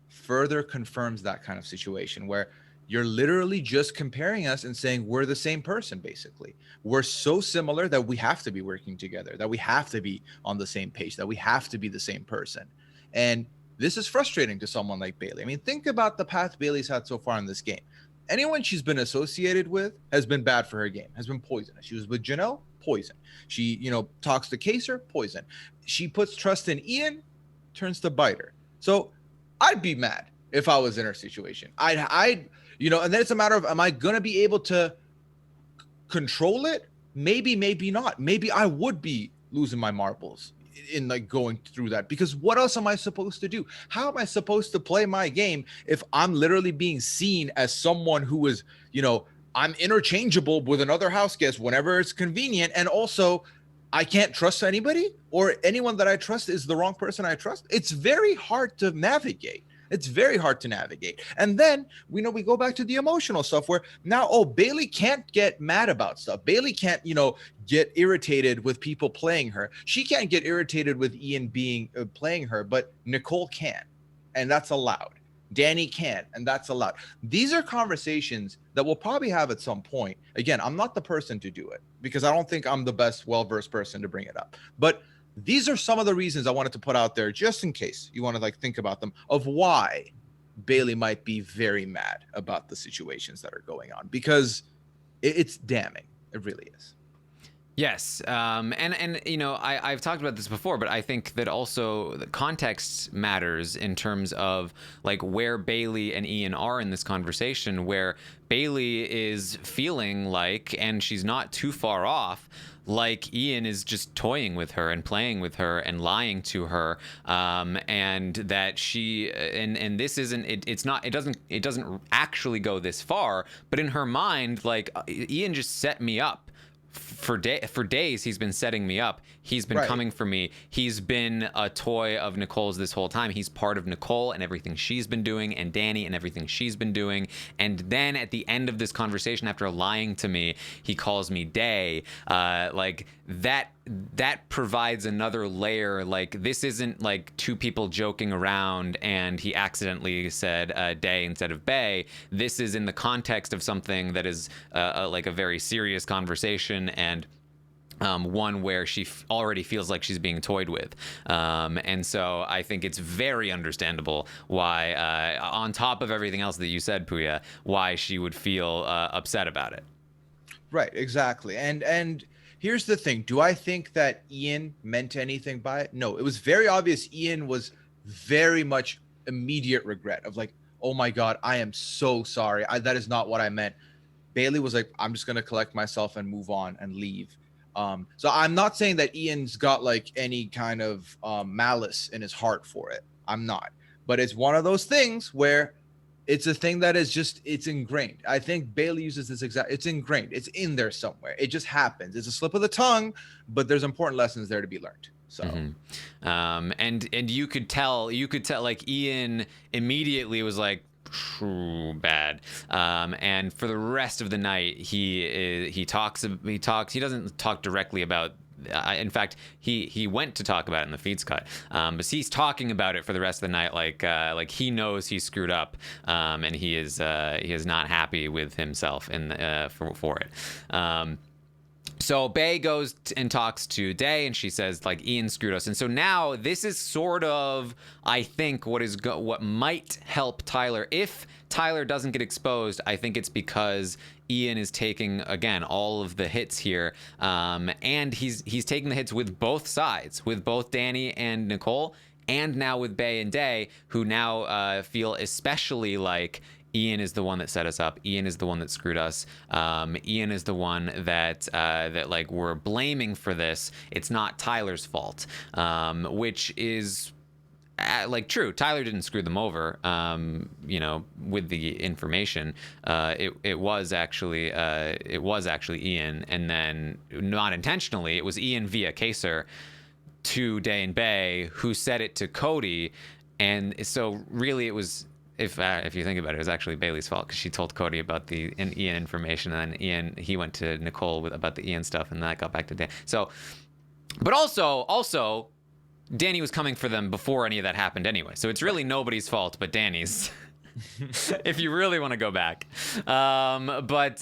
further confirms that kind of situation where you're literally just comparing us and saying we're the same person, basically. We're so similar that we have to be working together, that we have to be on the same page, that we have to be the same person. And this is frustrating to someone like Bailey. I mean, think about the path Bailey's had so far in this game. Anyone she's been associated with has been bad for her game, has been poisonous. She was with Janelle, poison. She, talks to Kaser, poison. She puts trust in Ian, turns to bite her. So I'd be mad if I was in her situation. I'd and then it's a matter of, am I going to be able to control it? Maybe not. Maybe I would be losing my marbles in like going through that, because what else am I supposed to do? How am I supposed to play my game if I'm literally being seen as someone who is, I'm interchangeable with another house guest whenever it's convenient, and also I can't trust anybody, or anyone that I trust is the wrong person I trust? It's very hard to navigate. And then we go back to the emotional stuff where now, Bailey can't get mad about stuff. Bailey can't, get irritated with people playing her. She can't get irritated with Ian being playing her, but Nicole can, and that's allowed. Danny can, and that's allowed. These are conversations that we'll probably have at some point. Again, I'm not the person to do it because I don't think I'm the best, well-versed person to bring it up. But these are some of the reasons I wanted to put out there, just in case you want to think about them, of why Bailey might be very mad about the situations that are going on, because it's damning. It really is. Yes, and I've talked about this before, but I think that also the context matters in terms of like where Bailey and Ian are in this conversation, where Bailey is feeling like, and she's not too far off, like Ian is just toying with her and playing with her and lying to her, and that she and this isn't it doesn't actually go this far, but in her mind, like Ian just set me up. For days he's been setting me up. He's been coming for me. He's been a toy of Nicole's this whole time. He's part of Nicole and everything she's been doing, and Danny and everything she's been doing. And then at the end of this conversation, after lying to me, he calls me Day. Like that provides another layer. Like, this isn't like two people joking around and he accidentally said Day instead of Bay. This is in the context of something that is like a very serious conversation, and one where she already feels like she's being toyed with. And so I think it's very understandable why, on top of everything else that you said, Pooya, why she would feel upset about it. Right, exactly. And here's the thing. Do I think that Ian meant anything by it? No, it was very obvious Ian was very much immediate regret of like, oh my God, I am so sorry. That is not what I meant. Bailey was like, I'm just going to collect myself and move on and leave. So I'm not saying that Ian's got like any kind of malice in his heart for it. I'm not. But it's one of those things where it's a thing that is just, it's ingrained. I think Bailey uses this it's ingrained. It's in there somewhere. It just happens. It's a slip of the tongue, but there's important lessons there to be learned. So, and you could tell like Ian immediately was like, bad, and for the rest of the night he doesn't talk directly about in fact, he went to talk about it in the feeds cut, but he's talking about it for the rest of the night, like he knows he screwed up, and he is not happy with himself for it. So Bay goes and talks to Day, and she says, like, Ian screwed us. And so now this is sort of, I think, what might help Tyler. If Tyler doesn't get exposed, I think it's because Ian is taking, again, all of the hits here. And he's taking the hits with both sides, with both Danny and Nicole, and now with Bay and Day, who now feel especially like Ian is the one that set us up. Ian is the one that screwed us. Ian is the one that like we're blaming for this. It's not Tyler's fault, which is like true. Tyler didn't screw them over. With the information, it was actually Ian, and then not intentionally, it was Ian via Kaser to Day and Bay, who said it to Cody, and so really it was. If you think about it, it was actually Bailey's fault because she told Cody about the Ian information, and then he went to Nicole about the Ian stuff, and that got back to Dan. So, but also, Danny was coming for them before any of that happened anyway. So it's really nobody's fault but Danny's. If you really want to go back, but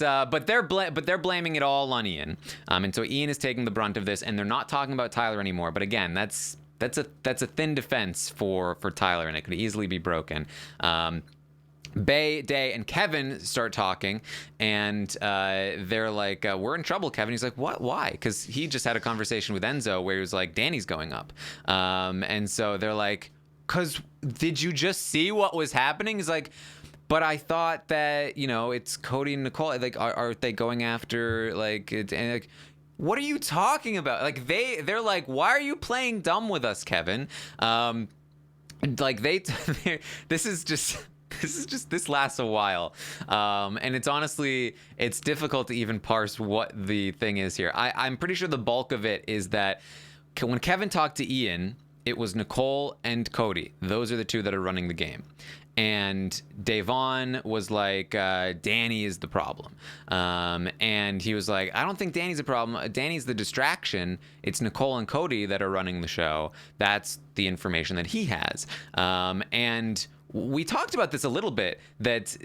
they're blaming it all on Ian, and so Ian is taking the brunt of this, and they're not talking about Tyler anymore. But again, that's a thin defense for Tyler, and it could easily be broken. Bay, Day, and Kevin start talking, and they're like, we're in trouble, Kevin. He's like, what? Why? Because he just had a conversation with Enzo where he was like, Danny's going up. And so they're like, because did you just see what was happening? He's like, but I thought that, it's Cody and Nicole. Like, are they going after, like, and like, what are you talking about? Like, they're like, why are you playing dumb with us, Kevin? Like, this lasts a while. And it's honestly, it's difficult to even parse what the thing is here. I'm pretty sure the bulk of it is that when Kevin talked to Ian, it was Nicole and Cody. Those are the two that are running the game. And Davon was like, Danny is the problem. And he was like, I don't think Danny's a problem. Danny's the distraction. It's Nicole and Cody that are running the show. That's the information that he has. And we talked about this a little bit, that,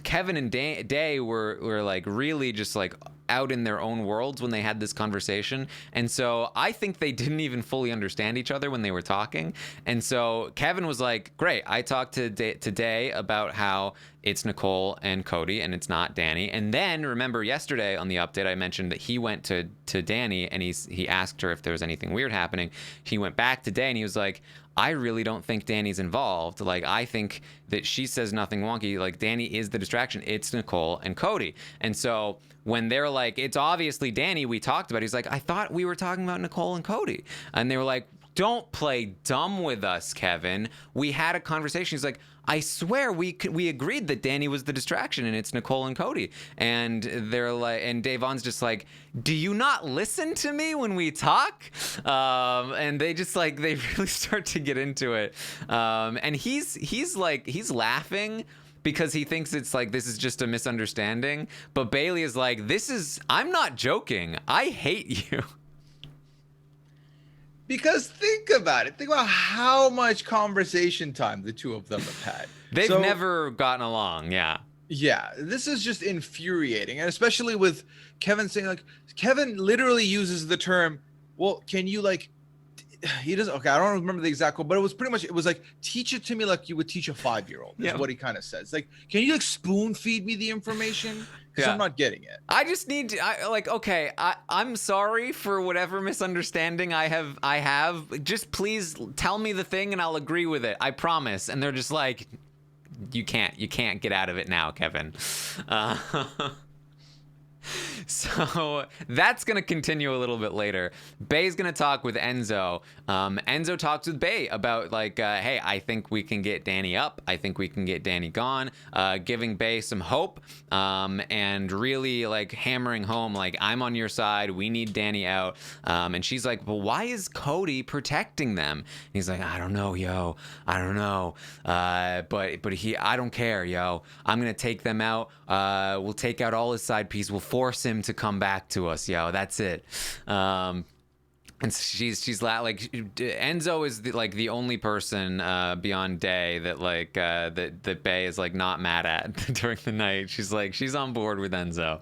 Kevin and Day were like really just like out in their own worlds when they had this conversation. And so I think they didn't even fully understand each other when they were talking. And so Kevin was like, great, I talked to Day about how it's Nicole and Cody and it's not Danny. And then remember yesterday on the update, I mentioned that he went to Danny and he asked her if there was anything weird happening. He went back to Day and he was like, I really don't think Danny's involved. Like, I think that she says nothing wonky. Like, Danny is the distraction. It's Nicole and Cody. And so when they're like, it's obviously Danny we talked about, he's like, I thought we were talking about Nicole and Cody. And they were like, don't play dumb with us, Kevin. We had a conversation. He's like, I swear we agreed that Danny was the distraction and it's Nicole and Cody. And they're like, and Davon's just like, do you not listen to me when we talk? And they just like, they really start to get into it. And he's laughing because he thinks it's like, this is just a misunderstanding. But Bailey is like, I'm not joking. I hate you. Because think about it. Think about how much conversation time the two of them have had. They've never gotten along. Yeah. Yeah. This is just infuriating. And especially with Kevin saying, like, Kevin literally uses the term, well, can you he doesn't, okay, I don't remember the exact quote, but it was like, teach it to me like you would teach a 5-year-old, is what he kind of says. Like, can you spoon feed me the information? Because I'm not getting it. I just need to, I'm sorry for whatever misunderstanding I have. Just please tell me the thing and I'll agree with it. I promise. And they're just like, you can't get out of it now, Kevin. So that's going to continue a little bit later. Bay's going to talk with Enzo. Enzo talks with Bay about hey, I think we can get Danny up. I think we can get Danny gone, giving Bay some hope, and really hammering home, I'm on your side. We need Danny out. And she's like, well, why is Cody protecting them? And he's like, I don't know, yo. I don't know. But I don't care, yo. I'm going to take them out. We'll take out all his side piece. We'll force him to come back to us, yo. That's it. And like Enzo is the only person beyond Day that that Bay is like not mad at during the night. She's on board with Enzo.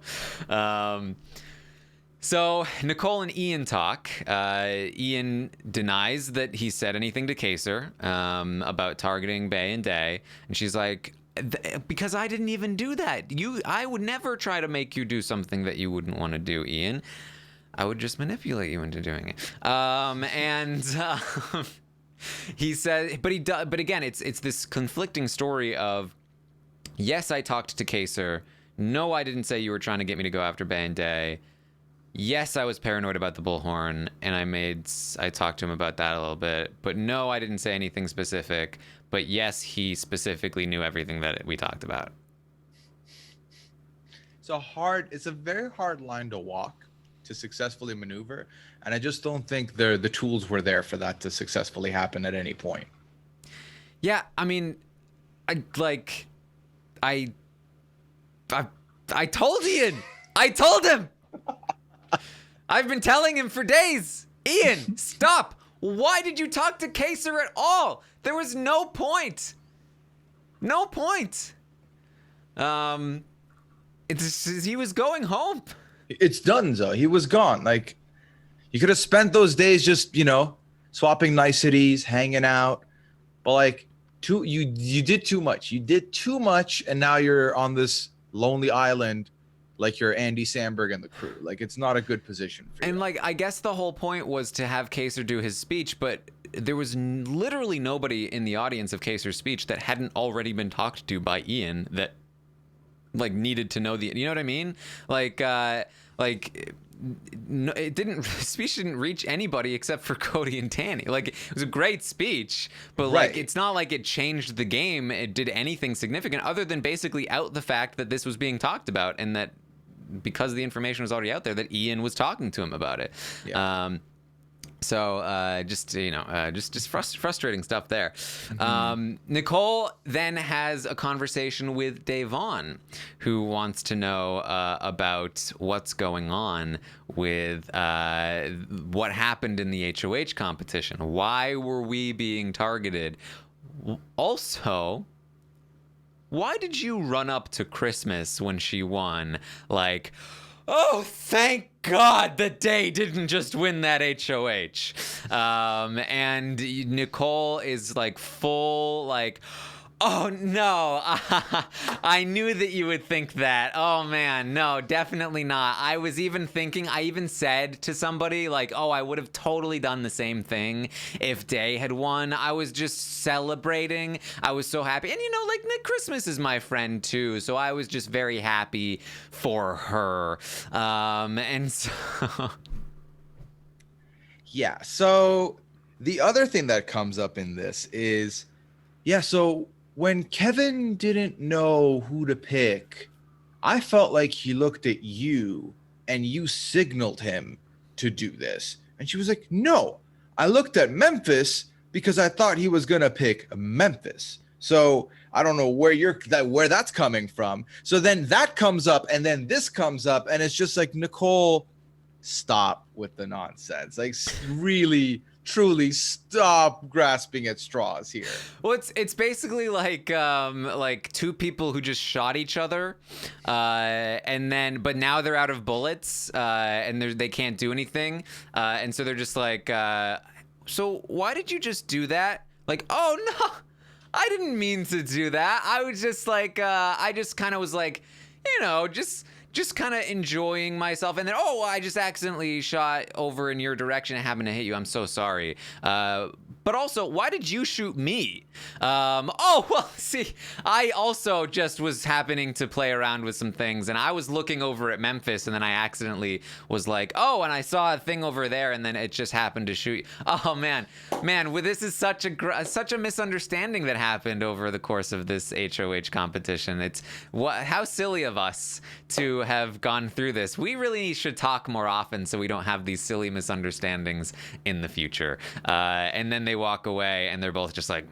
So Nicole and Ian talk. Ian denies that he said anything to Kaser about targeting Bay and Day, and she's like, because I didn't even do that. I would never try to make you do something that you wouldn't want to do, Ian. I would just manipulate you into doing it. He said, but again, it's this conflicting story of, yes, I talked to Kaser. No, I didn't say you were trying to get me to go after Bay and Day. Yes, I was paranoid about the bullhorn, and I talked to him about that a little bit. But no, I didn't say anything specific. But yes, he specifically knew everything that we talked about. It's a very hard line to walk, to successfully maneuver, and I just don't think the tools were there for that to successfully happen at any point. Yeah, I mean, I told Ian. I told him. I've been telling him for days. Ian, stop. Why did you talk to Kaser at all? There was no point. No point. He was going home. It's done, though. He was gone. Like, you could have spent those days just, swapping niceties, hanging out. But like, you did too much. You did too much, and now you're on this lonely island, like you're Andy Samberg and the crew. Like, it's not a good position for you. And like, I guess the whole point was to have Kaser do his speech, but there was literally nobody in the audience of Kaser's speech that hadn't already been talked to by Ian that needed to know you know what I mean? Speech didn't reach anybody except for Cody and Tanny. Like, it was a great speech, but right. It's not like it changed the game. It did anything significant other than basically out the fact that this was being talked about, and that because the information was already out there, that Ian was talking to him about it. Yeah. Just frustrating stuff there. Nicole then has a conversation with Davon, who wants to know about what's going on with what happened in the HOH competition. Why were we being targeted? Also, why did you run up to Christmas when she won? Like, oh, thank God the Day didn't just win that HOH. And Nicole is like full, like, oh no, I knew that you would think that. Oh man, no, definitely not. I was even thinking, I even said to somebody like, oh, I would have totally done the same thing if Day had won. I was just celebrating. I was so happy. And Nick Christmas is my friend too, so I was just very happy for her. And so... Yeah, so the other thing that comes up in this is, so when Kevin didn't know who to pick, I felt like he looked at you and you signaled him to do this. And she was like, no, I looked at Memphis because I thought he was going to pick Memphis. So I don't know where that's coming from. So then that comes up, and then this comes up, and it's just like, Nicole, stop with the nonsense. Like, really, truly stop grasping at straws here. Well, it's basically like two people who just shot each other, but now they're out of bullets, and they can't do anything, and so they're just like, so why did you just do that? Like, oh no, I didn't mean to do that. I was just like, I just kind of was like, just kind of enjoying myself, and then, oh, I just accidentally shot over in your direction and happened to hit you. I'm so sorry. But also, why did you shoot me? See, I also just was happening to play around with some things, and I was looking over at Memphis, and then I accidentally was like, oh, and I saw a thing over there, and then it just happened to shoot you. Oh, man, this is such a misunderstanding that happened over the course of this HOH competition. It's how silly of us to have gone through this. We really should talk more often so we don't have these silly misunderstandings in the future. And then they walk away and they're both just like...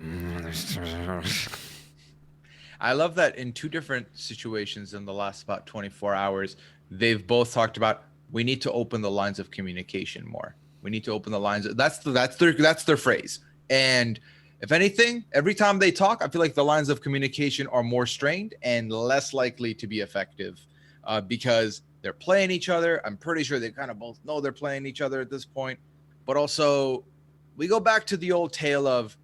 I love that in two different situations in the last about 24 hours, they've both talked about, we need to open the lines of communication more. We need to open the lines. That's their phrase. And if anything, every time they talk, I feel like the lines of communication are more strained and less likely to be effective because they're playing each other. I'm pretty sure they kind of both know they're playing each other at this point. But also, we go back to the old tale of,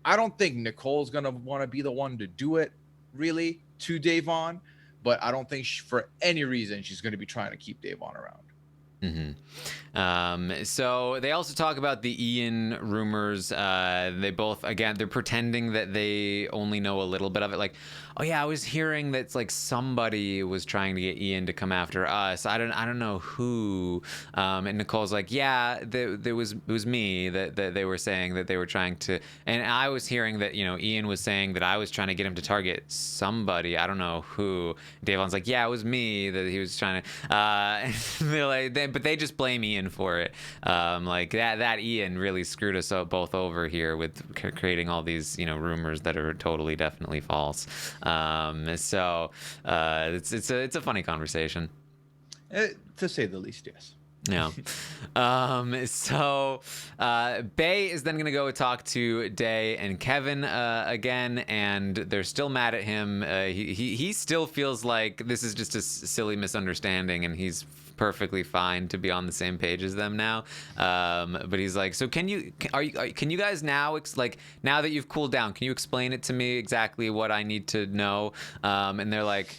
I don't think Nicole's going to want to be the one to do it, really, to Davon. But I don't think for any reason she's going to be trying to keep Davon around. So they also talk about the Ian rumors. They both, again, they're pretending that they only know a little bit of it. Like, oh yeah, I was hearing that it's like somebody was trying to get Ian to come after us. I don't know who. And Nicole's like, yeah, it was me that they were saying that they were trying to. And I was hearing that, you know, Ian was saying that I was trying to get him to target somebody. I don't know who. Davon's like, yeah, it was me that he was trying to. And they're like, but they just blame Ian for it. Like that Ian really screwed us both over here with creating all these, you know, rumors that are totally definitely false. So it's a funny conversation, to say the least. Yes. Yeah. So Bay is then going to go talk to Day and Kevin again, and they're still mad at him. He still feels like this is just a silly misunderstanding, and he's perfectly fine to be on the same page as them now. But he's like, so can you guys now, like, now that you've cooled down, can you explain it to me exactly what I need to know? And they're like,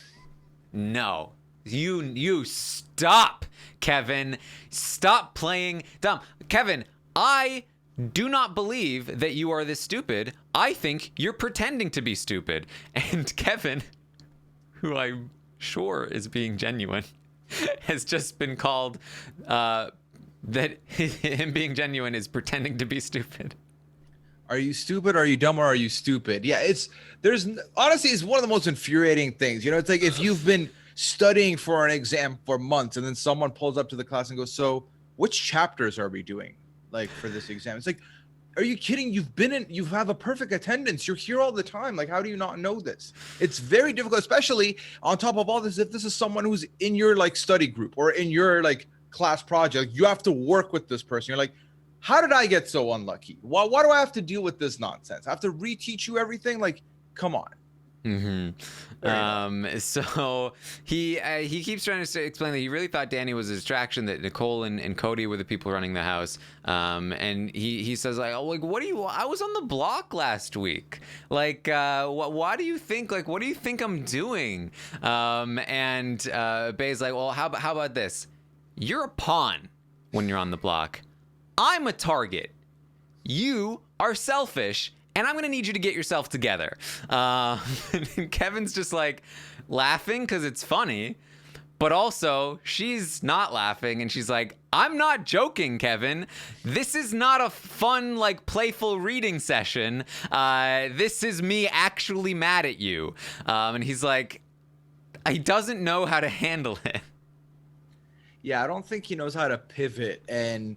no, you stop, Kevin. Stop playing dumb. Kevin, I do not believe that you are this stupid. I think you're pretending to be stupid. And Kevin, who I'm sure is being genuine, has just been called that him being genuine is pretending to be stupid. Are you stupid? Are you dumb? Or are you stupid? Yeah, there's honestly, it's one of the most infuriating things. You know, it's like if you've been studying for an exam for months and then someone pulls up to the class and goes, so which chapters are we doing, like, for this exam? It's like, are you kidding? You have a perfect attendance. You're here all the time. Like, how do you not know this? It's very difficult, especially on top of all this, if this is someone who's in your, like, study group or in your, like, class project. You have to work with this person. You're like, how did I get so unlucky? Why do I have to deal with this nonsense? I have to reteach you everything? Like, come on. So he keeps trying to explain that he really thought Danny was a distraction, that Nicole and Cody were the people running the house. And he says, like, oh, like, I was on the block last week. Like, why do you think, like, what do you think I'm doing? And Bay's like, well, how about this? You're a pawn when you're on the block. I'm a target. You are selfish, and I'm going to need you to get yourself together. And Kevin's just, like, laughing because it's funny. But also, she's not laughing, and she's like, I'm not joking, Kevin. This is not a fun, like, playful reading session. This is me actually mad at you. And he's like, he doesn't know how to handle it. Yeah, I don't think he knows how to pivot and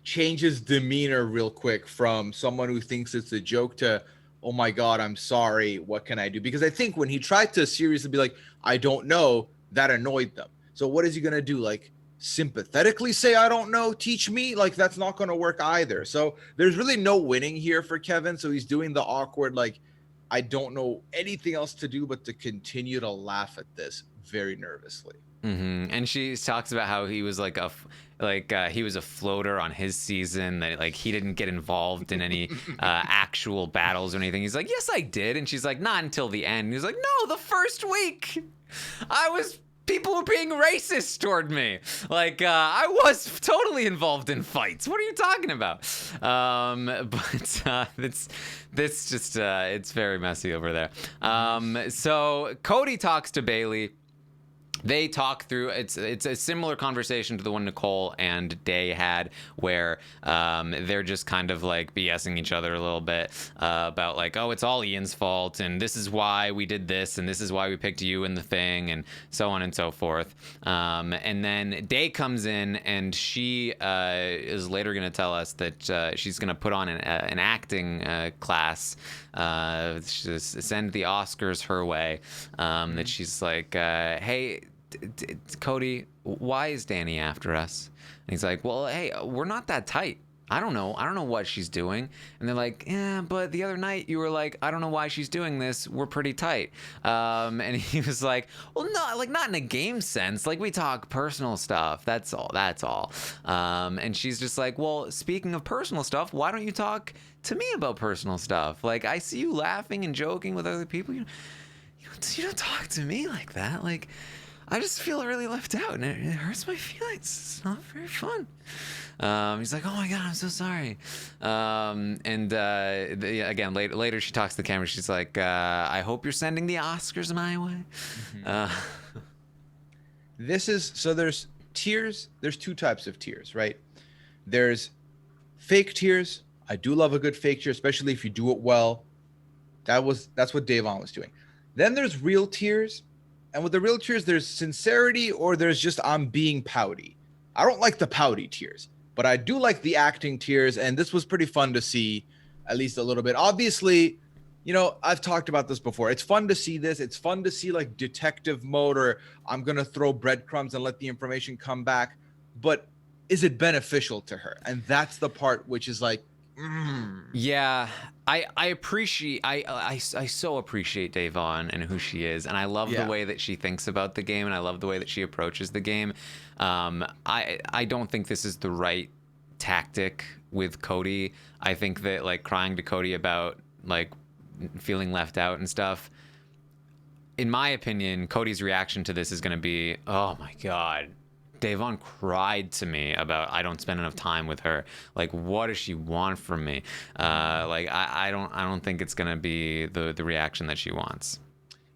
change his demeanor real quick from someone who thinks it's a joke to, oh my God, I'm sorry, what can I do? Because I think when he tried to seriously be like, I don't know, that annoyed them. So what is he going to do? Like, sympathetically say, I don't know, teach me? Like, that's not going to work either. So there's really no winning here for Kevin. So he's doing the awkward, like, I don't know anything else to do but to continue to laugh at this very nervously. And she talks about how he was he was a floater on his season, that, like, he didn't get involved in any actual battles or anything. He's like, yes, I did. And she's like, not until the end. And he's like, no, the first week people were being racist toward me. Like, I was totally involved in fights. What are you talking about? But it's very messy over there. So Cody talks to Bailey. They talk through, it's a similar conversation to the one Nicole and Day had, where they're just kind of, like, BSing each other a little bit about, like, oh, it's all Ian's fault, and this is why we did this, and this is why we picked you in the thing, and so on and so forth. And then Day comes in, and she is later going to tell us that she's going to put on an acting class, send the Oscars her way. That she's like, hey, Cody, why is Danny after us? And he's like, well, hey, we're not that tight. I don't know what she's doing. And they're like, yeah, but the other night you were like, I don't know why she's doing this. We're pretty tight. And he was like, well, no, like not in a game sense. Like we talk personal stuff. That's all. And she's just like, well, speaking of personal stuff, why don't you talk to me about personal stuff? Like I see you laughing and joking with other people. You don't talk to me like that. Like I just feel really left out and it hurts my feelings. It's not very fun. He's like, oh my God, I'm so sorry. Again, later she talks to the camera. She's like, I hope you're sending the Oscars my way. So there's tears. There's two types of tears, right? There's fake tears. I do love a good fake tear, especially if you do it well. That's what Davon was doing. Then there's real tears. And with the real tears, there's sincerity or there's just I'm being pouty. I don't like the pouty tears, but I do like the acting tears. And this was pretty fun to see, at least a little bit. Obviously, I've talked about this before. It's fun to see this. It's fun to see like detective mode or I'm going to throw breadcrumbs and let the information come back. But is it beneficial to her? And that's the part which is like, Yeah, I appreciate I so appreciate Davon and who she is, and I love the way that she thinks about the game, and I love the way that she approaches the game. I don't think this is the right tactic with Cody. I think that like crying to Cody about like feeling left out and stuff. In my opinion, Cody's reaction to this is going to be, oh my God. Davon cried to me about I don't spend enough time with her. Like, what does she want from me? I don't think it's gonna be the reaction that she wants.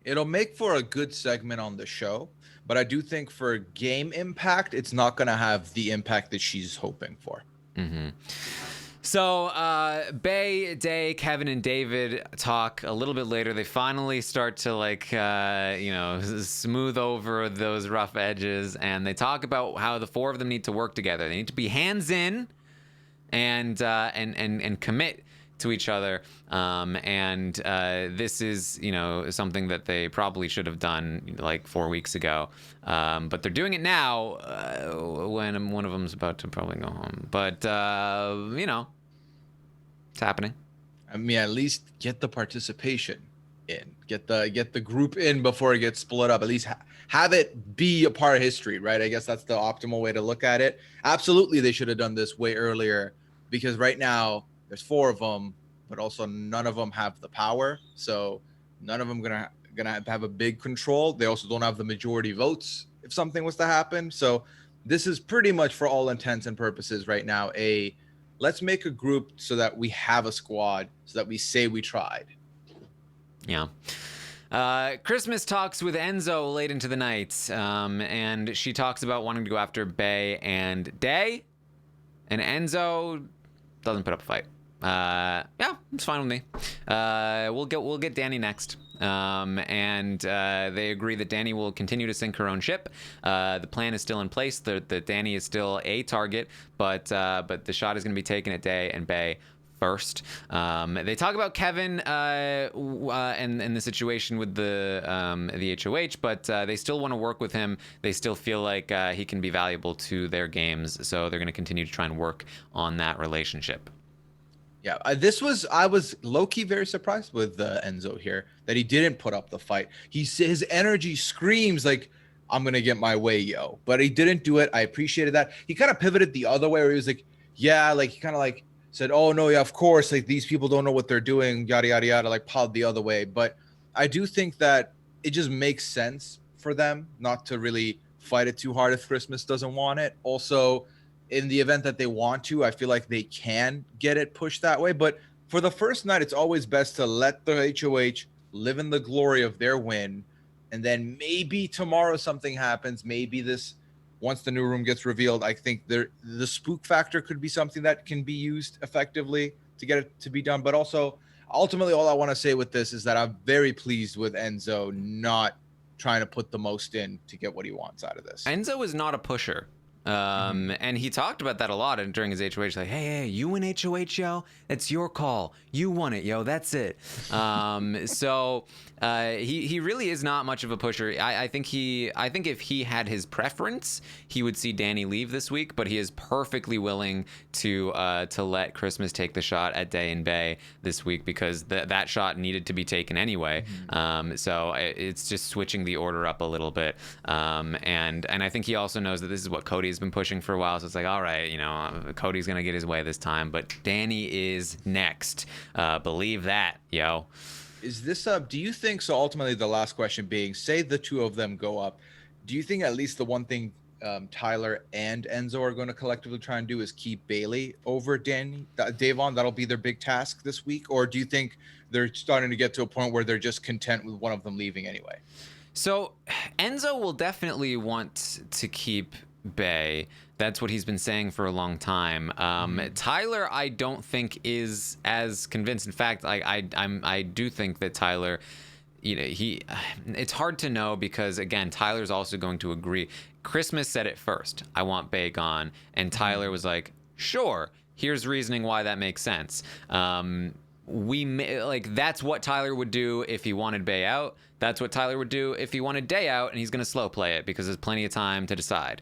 It'll make for a good segment on the show, but I do think for game impact, it's not gonna have the impact that she's hoping for. Mm-hmm. So Bay, Day, Kevin, and David talk a little bit later. They finally start to smooth over those rough edges, and they talk about how the four of them need to work together. They need to be hands in and commit to each other. This is something that they probably should have done like 4 weeks ago, but they're doing it now when one of them's about to probably go home. But it's happening. I mean, at least get the participation in, get the group in before it gets split up. At least have it be a part of history, right? I guess that's the optimal way to look at it. Absolutely, they should have done this way earlier, because right now there's four of them, but also none of them have the power. So none of them gonna have a big control. They also don't have the majority votes if something was to happen. So this is pretty much, for all intents and purposes right now, let's make a group so that we have a squad, so that we say we tried. Yeah. Christmas talks with Enzo late into the night, and she talks about wanting to go after Bay and Day, and Enzo doesn't put up a fight. Yeah, it's fine with me. We'll get Danny next. They agree that Danny will continue to sink her own ship. The plan is still in place. That Danny is still a target, but the shot is going to be taken at Day and Bay first. They talk about Kevin and the situation with the HOH, but they still want to work with him. They still feel like he can be valuable to their games, so they're going to continue to try and work on that relationship. Yeah, I was low-key very surprised with Enzo here that he didn't put up the fight. His energy screams like, I'm going to get my way, yo. But he didn't do it. I appreciated that. He kind of pivoted the other way, where he was like, yeah, like he kind of like said, oh, no, yeah, of course, like these people don't know what they're doing, yada, yada, yada, like pod the other way. But I do think that it just makes sense for them not to really fight it too hard if Christmas doesn't want it. Also, in the event that they want to, I feel like they can get it pushed that way. But for the first night, it's always best to let the HOH live in the glory of their win. And then maybe tomorrow something happens. Maybe once the new room gets revealed, I think the spook factor could be something that can be used effectively to get it to be done. But also, ultimately, all I want to say with this is that I'm very pleased with Enzo not trying to put the most in to get what he wants out of this. Enzo is not a pusher. And he talked about that a lot during his HOH. Like, hey, you win HOH, yo. It's your call. You won it, yo. That's it. So he really is not much of a pusher. I think if he had his preference, he would see Danny leave this week. But he is perfectly willing to let Christmas take the shot at Day and Bay this week because that shot needed to be taken anyway. So it's just switching the order up a little bit. And I think he also knows that this is what Cody's been pushing for a while. So it's like, all right, Cody's gonna get his way this time, but Danny is next. Believe that, yo. Is this do you think so? Ultimately, the last question being, say the two of them go up, do you think at least the one thing Tyler and Enzo are going to collectively try and do is keep Bailey over Davon? That'll be their big task this week, or do you think they're starting to get to a point where they're just content with one of them leaving anyway? So Enzo will definitely want to keep Bay. That's what he's been saying for a long time. Tyler, I don't think is as convinced. In fact, I do think that Tyler, it's hard to know because again, Tyler's also going to agree. Christmas said it first. I want Bay gone, and Tyler was like, sure. Here's reasoning why that makes sense. That's what Tyler would do if he wanted Bay out. That's what Tyler would do if he wanted Day out, and he's going to slow play it because there's plenty of time to decide.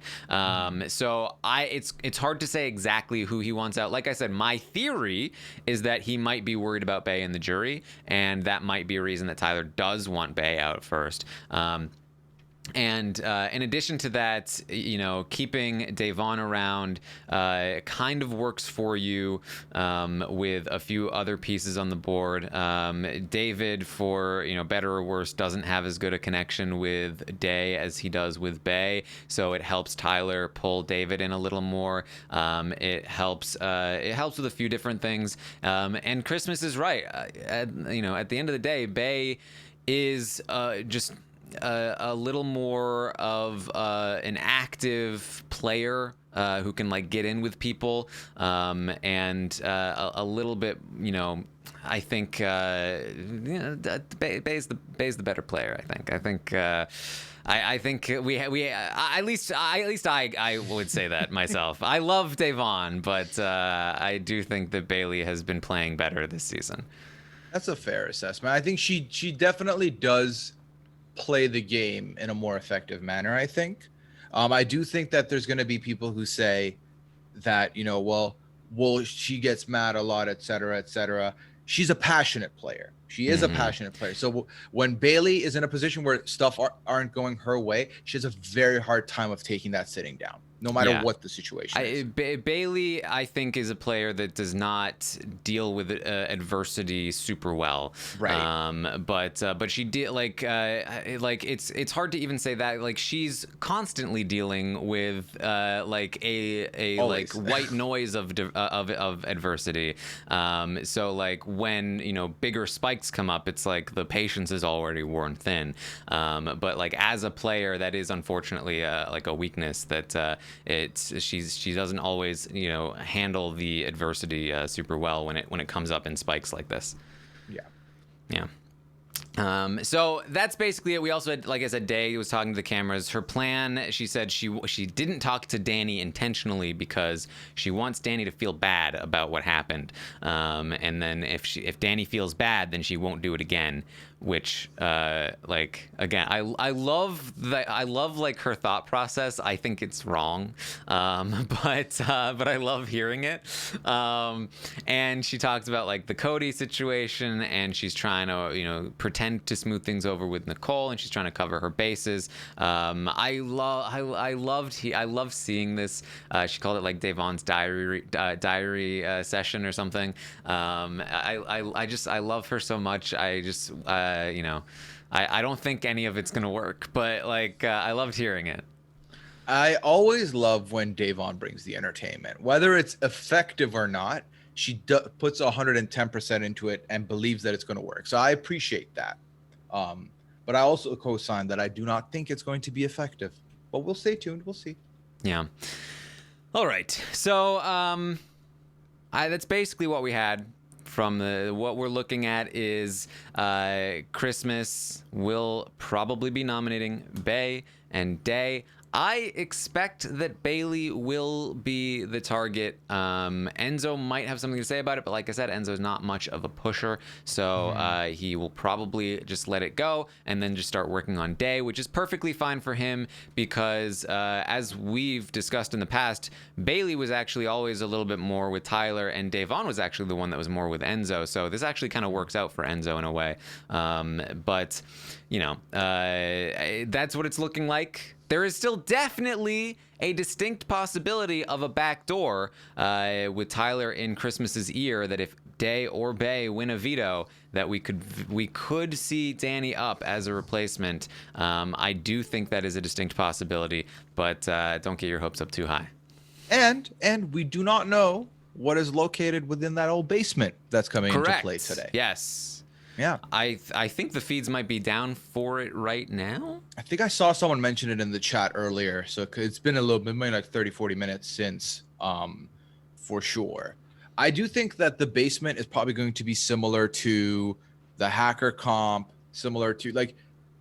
So it's hard to say exactly who he wants out. Like I said, my theory is that he might be worried about Bay and the jury, and that might be a reason that Tyler does want Bay out first. And in addition to that, keeping Davon around kind of works for you with a few other pieces on the board. David, for better or worse, doesn't have as good a connection with Day as he does with Bay, so it helps Tyler pull David in a little more. It helps with a few different things. And Christmas is right. At the end of the day, Bay is just a little more of an active player who can get in with people, and a little bit, I think Bay's the better player. I think we at least I would say that myself. I love Davon, but I do think that Bailey has been playing better this season. That's a fair assessment. I think she definitely does play the game in a more effective manner. I think I do think that there's going to be people who say that she gets mad a lot, etc. She's a passionate player. She is a passionate player. So when Bailey is in a position where stuff aren't going her way, she has a very hard time of taking that sitting down, no matter what the situation is. Bailey, I think, is a player that does not deal with adversity super well. Right. But she did it's hard to even say that. She's constantly dealing with a white noise of adversity. So when bigger spikes come up, it's like the patience is already worn thin. But as a player, that is unfortunately a weakness that. She doesn't always handle the adversity super well when it comes up in spikes like this. Yeah. So that's basically it. We also had, like I said, Day was talking to the cameras. Her plan, she said she didn't talk to Danny intentionally because she wants Danny to feel bad about what happened. And then if Danny feels bad, then she won't do it again. Which, again, I love her thought process. I think it's wrong, but I love hearing it. And she talks about the Cody situation, and she's trying to pretend to smooth things over with Nicole, and she's trying to cover her bases. I love seeing this. She called it Davon's diary session or something. I love her so much. I don't think any of it's gonna work, but I loved hearing it. I always love when Davon brings the entertainment, whether it's effective or not. She puts 110% into it and believes that it's going to work. So I appreciate that. But I also co-sign that I do not think it's going to be effective. But we'll stay tuned. We'll see. Yeah. All right. So that's basically what we had. From what we're looking at is Christmas will probably be nominating Bay and Day. I expect that Bailey will be the target. Enzo might have something to say about it, but like I said, Enzo's not much of a pusher, so he will probably just let it go and then just start working on Day, which is perfectly fine for him because, as we've discussed in the past, Bailey was actually always a little bit more with Tyler, and Davon was actually the one that was more with Enzo, so this actually kind of works out for Enzo in a way. But, you know, that's what it's looking like. There is still definitely a distinct possibility of a backdoor with Tyler in Christmas's ear that if Day or Bay win a veto, that we could see Danny up as a replacement. I do think that is a distinct possibility, but don't get your hopes up too high. And we do not know what is located within that old basement that's coming into play today. Yes. Yeah. I think the feeds might be down for it right now. I think I saw someone mention it in the chat earlier. So it's been a little bit, maybe like 30, 40 minutes since, for sure. I do think that the basement is probably going to be similar to the hacker comp, similar to like,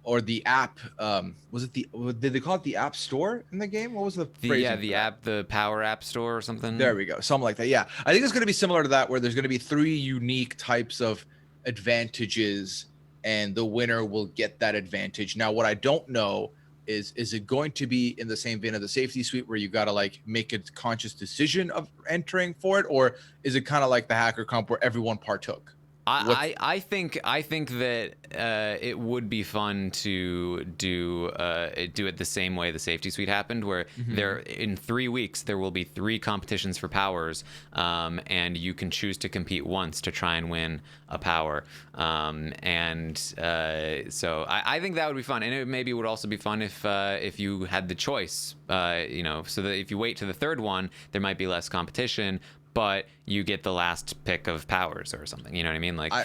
or the app. Did they call it the app store in the game? What was the phrase? The app, the power app store or something. There we go. Something like that. Yeah. I think it's going to be similar to that, where there's going to be 3 unique types of advantages and the winner will get that advantage. Now, what I don't know is it going to be in the same vein of the safety suite where you got to like make a conscious decision of entering for it, or is it kind of like the hacker comp where everyone partook? I think that it would be fun to do it the same way the safety suite happened, where there in 3 weeks there will be 3 competitions for powers, and you can choose to compete once to try and win a power, so I think that would be fun, and it maybe would also be fun if you had the choice, so that if you wait to the 3rd one, there might be less competition, but you get the last pick of powers or something. You know what I mean? Like, I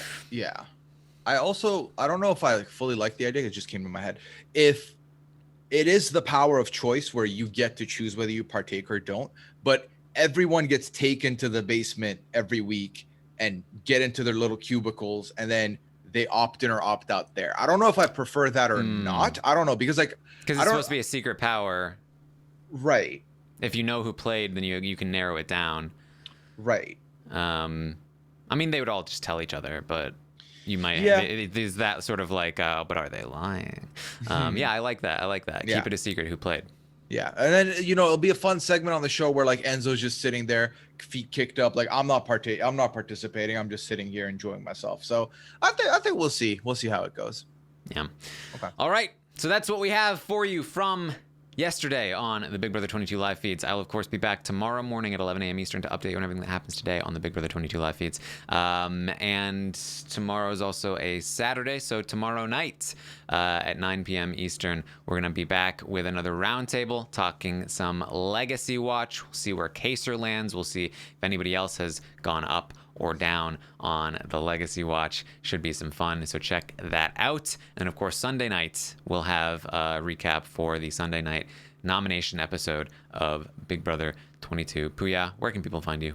don't know if I fully like the idea. It just came to my head. If it is the power of choice where you get to choose whether you partake or don't, but everyone gets taken to the basement every week and get into their little cubicles, and then they opt in or opt out there. I don't know if I prefer that or not. I don't know, because it's supposed to be a secret power, right? If you know who played, then you can narrow it down. Right. I mean, they would all just tell each other, but you might. Yeah. There's that sort of like, but are they lying? Yeah, I like that. Yeah. Keep it a secret who played. Yeah, and then it'll be a fun segment on the show where like Enzo's just sitting there, feet kicked up, like I'm not participating. I'm just sitting here enjoying myself. So I think we'll see. We'll see how it goes. Yeah. Okay. All right. So that's what we have for you from yesterday on the Big Brother 22 live feeds. I'll, of course, be back tomorrow morning at 11 a.m. Eastern to update you on everything that happens today on the Big Brother 22 live feeds. And tomorrow is also a Saturday, so tomorrow night at 9 p.m. Eastern, we're going to be back with another roundtable talking some Legacy Watch. We'll see where Kaser lands. We'll see if anybody else has gone up or down on the Legacy Watch. Should be some fun, so check that out. And of course, Sunday night, we'll have a recap for the Sunday night nomination episode of Big Brother 22. Pooya, where can people find you?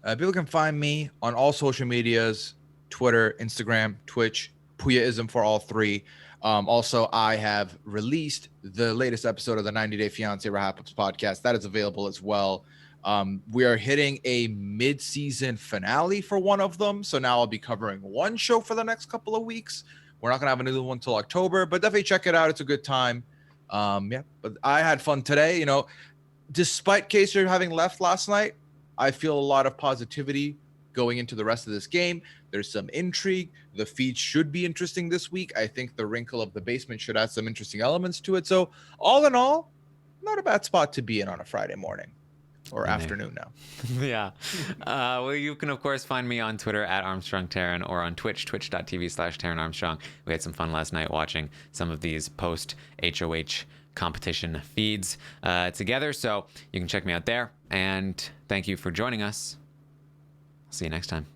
People can find me on all social medias, Twitter, Instagram, Twitch, Pooyaism for all 3. Also, I have released the latest episode of the 90-Day Fiance RHAPup Podcast. That is available as well. We are hitting a mid-season finale for one of them, so now I'll be covering one show for the next couple of weeks. We're not gonna have another one till October, but definitely check it out. It's a good time. But I had fun today. Despite Kaser having left last night, I feel a lot of positivity going into the rest of this game. There's some intrigue. The feed should be interesting this week. I think the wrinkle of the basement should add some interesting elements to it. So all in all, not a bad spot to be in on a Friday morning. Or afternoon now. Yeah. Well, you can, of course, find me on Twitter at Armstrong Taran, or on Twitch, twitch.tv/Taran Armstrong. We had some fun last night watching some of these post-HOH competition feeds together. So you can check me out there. And thank you for joining us. See you next time.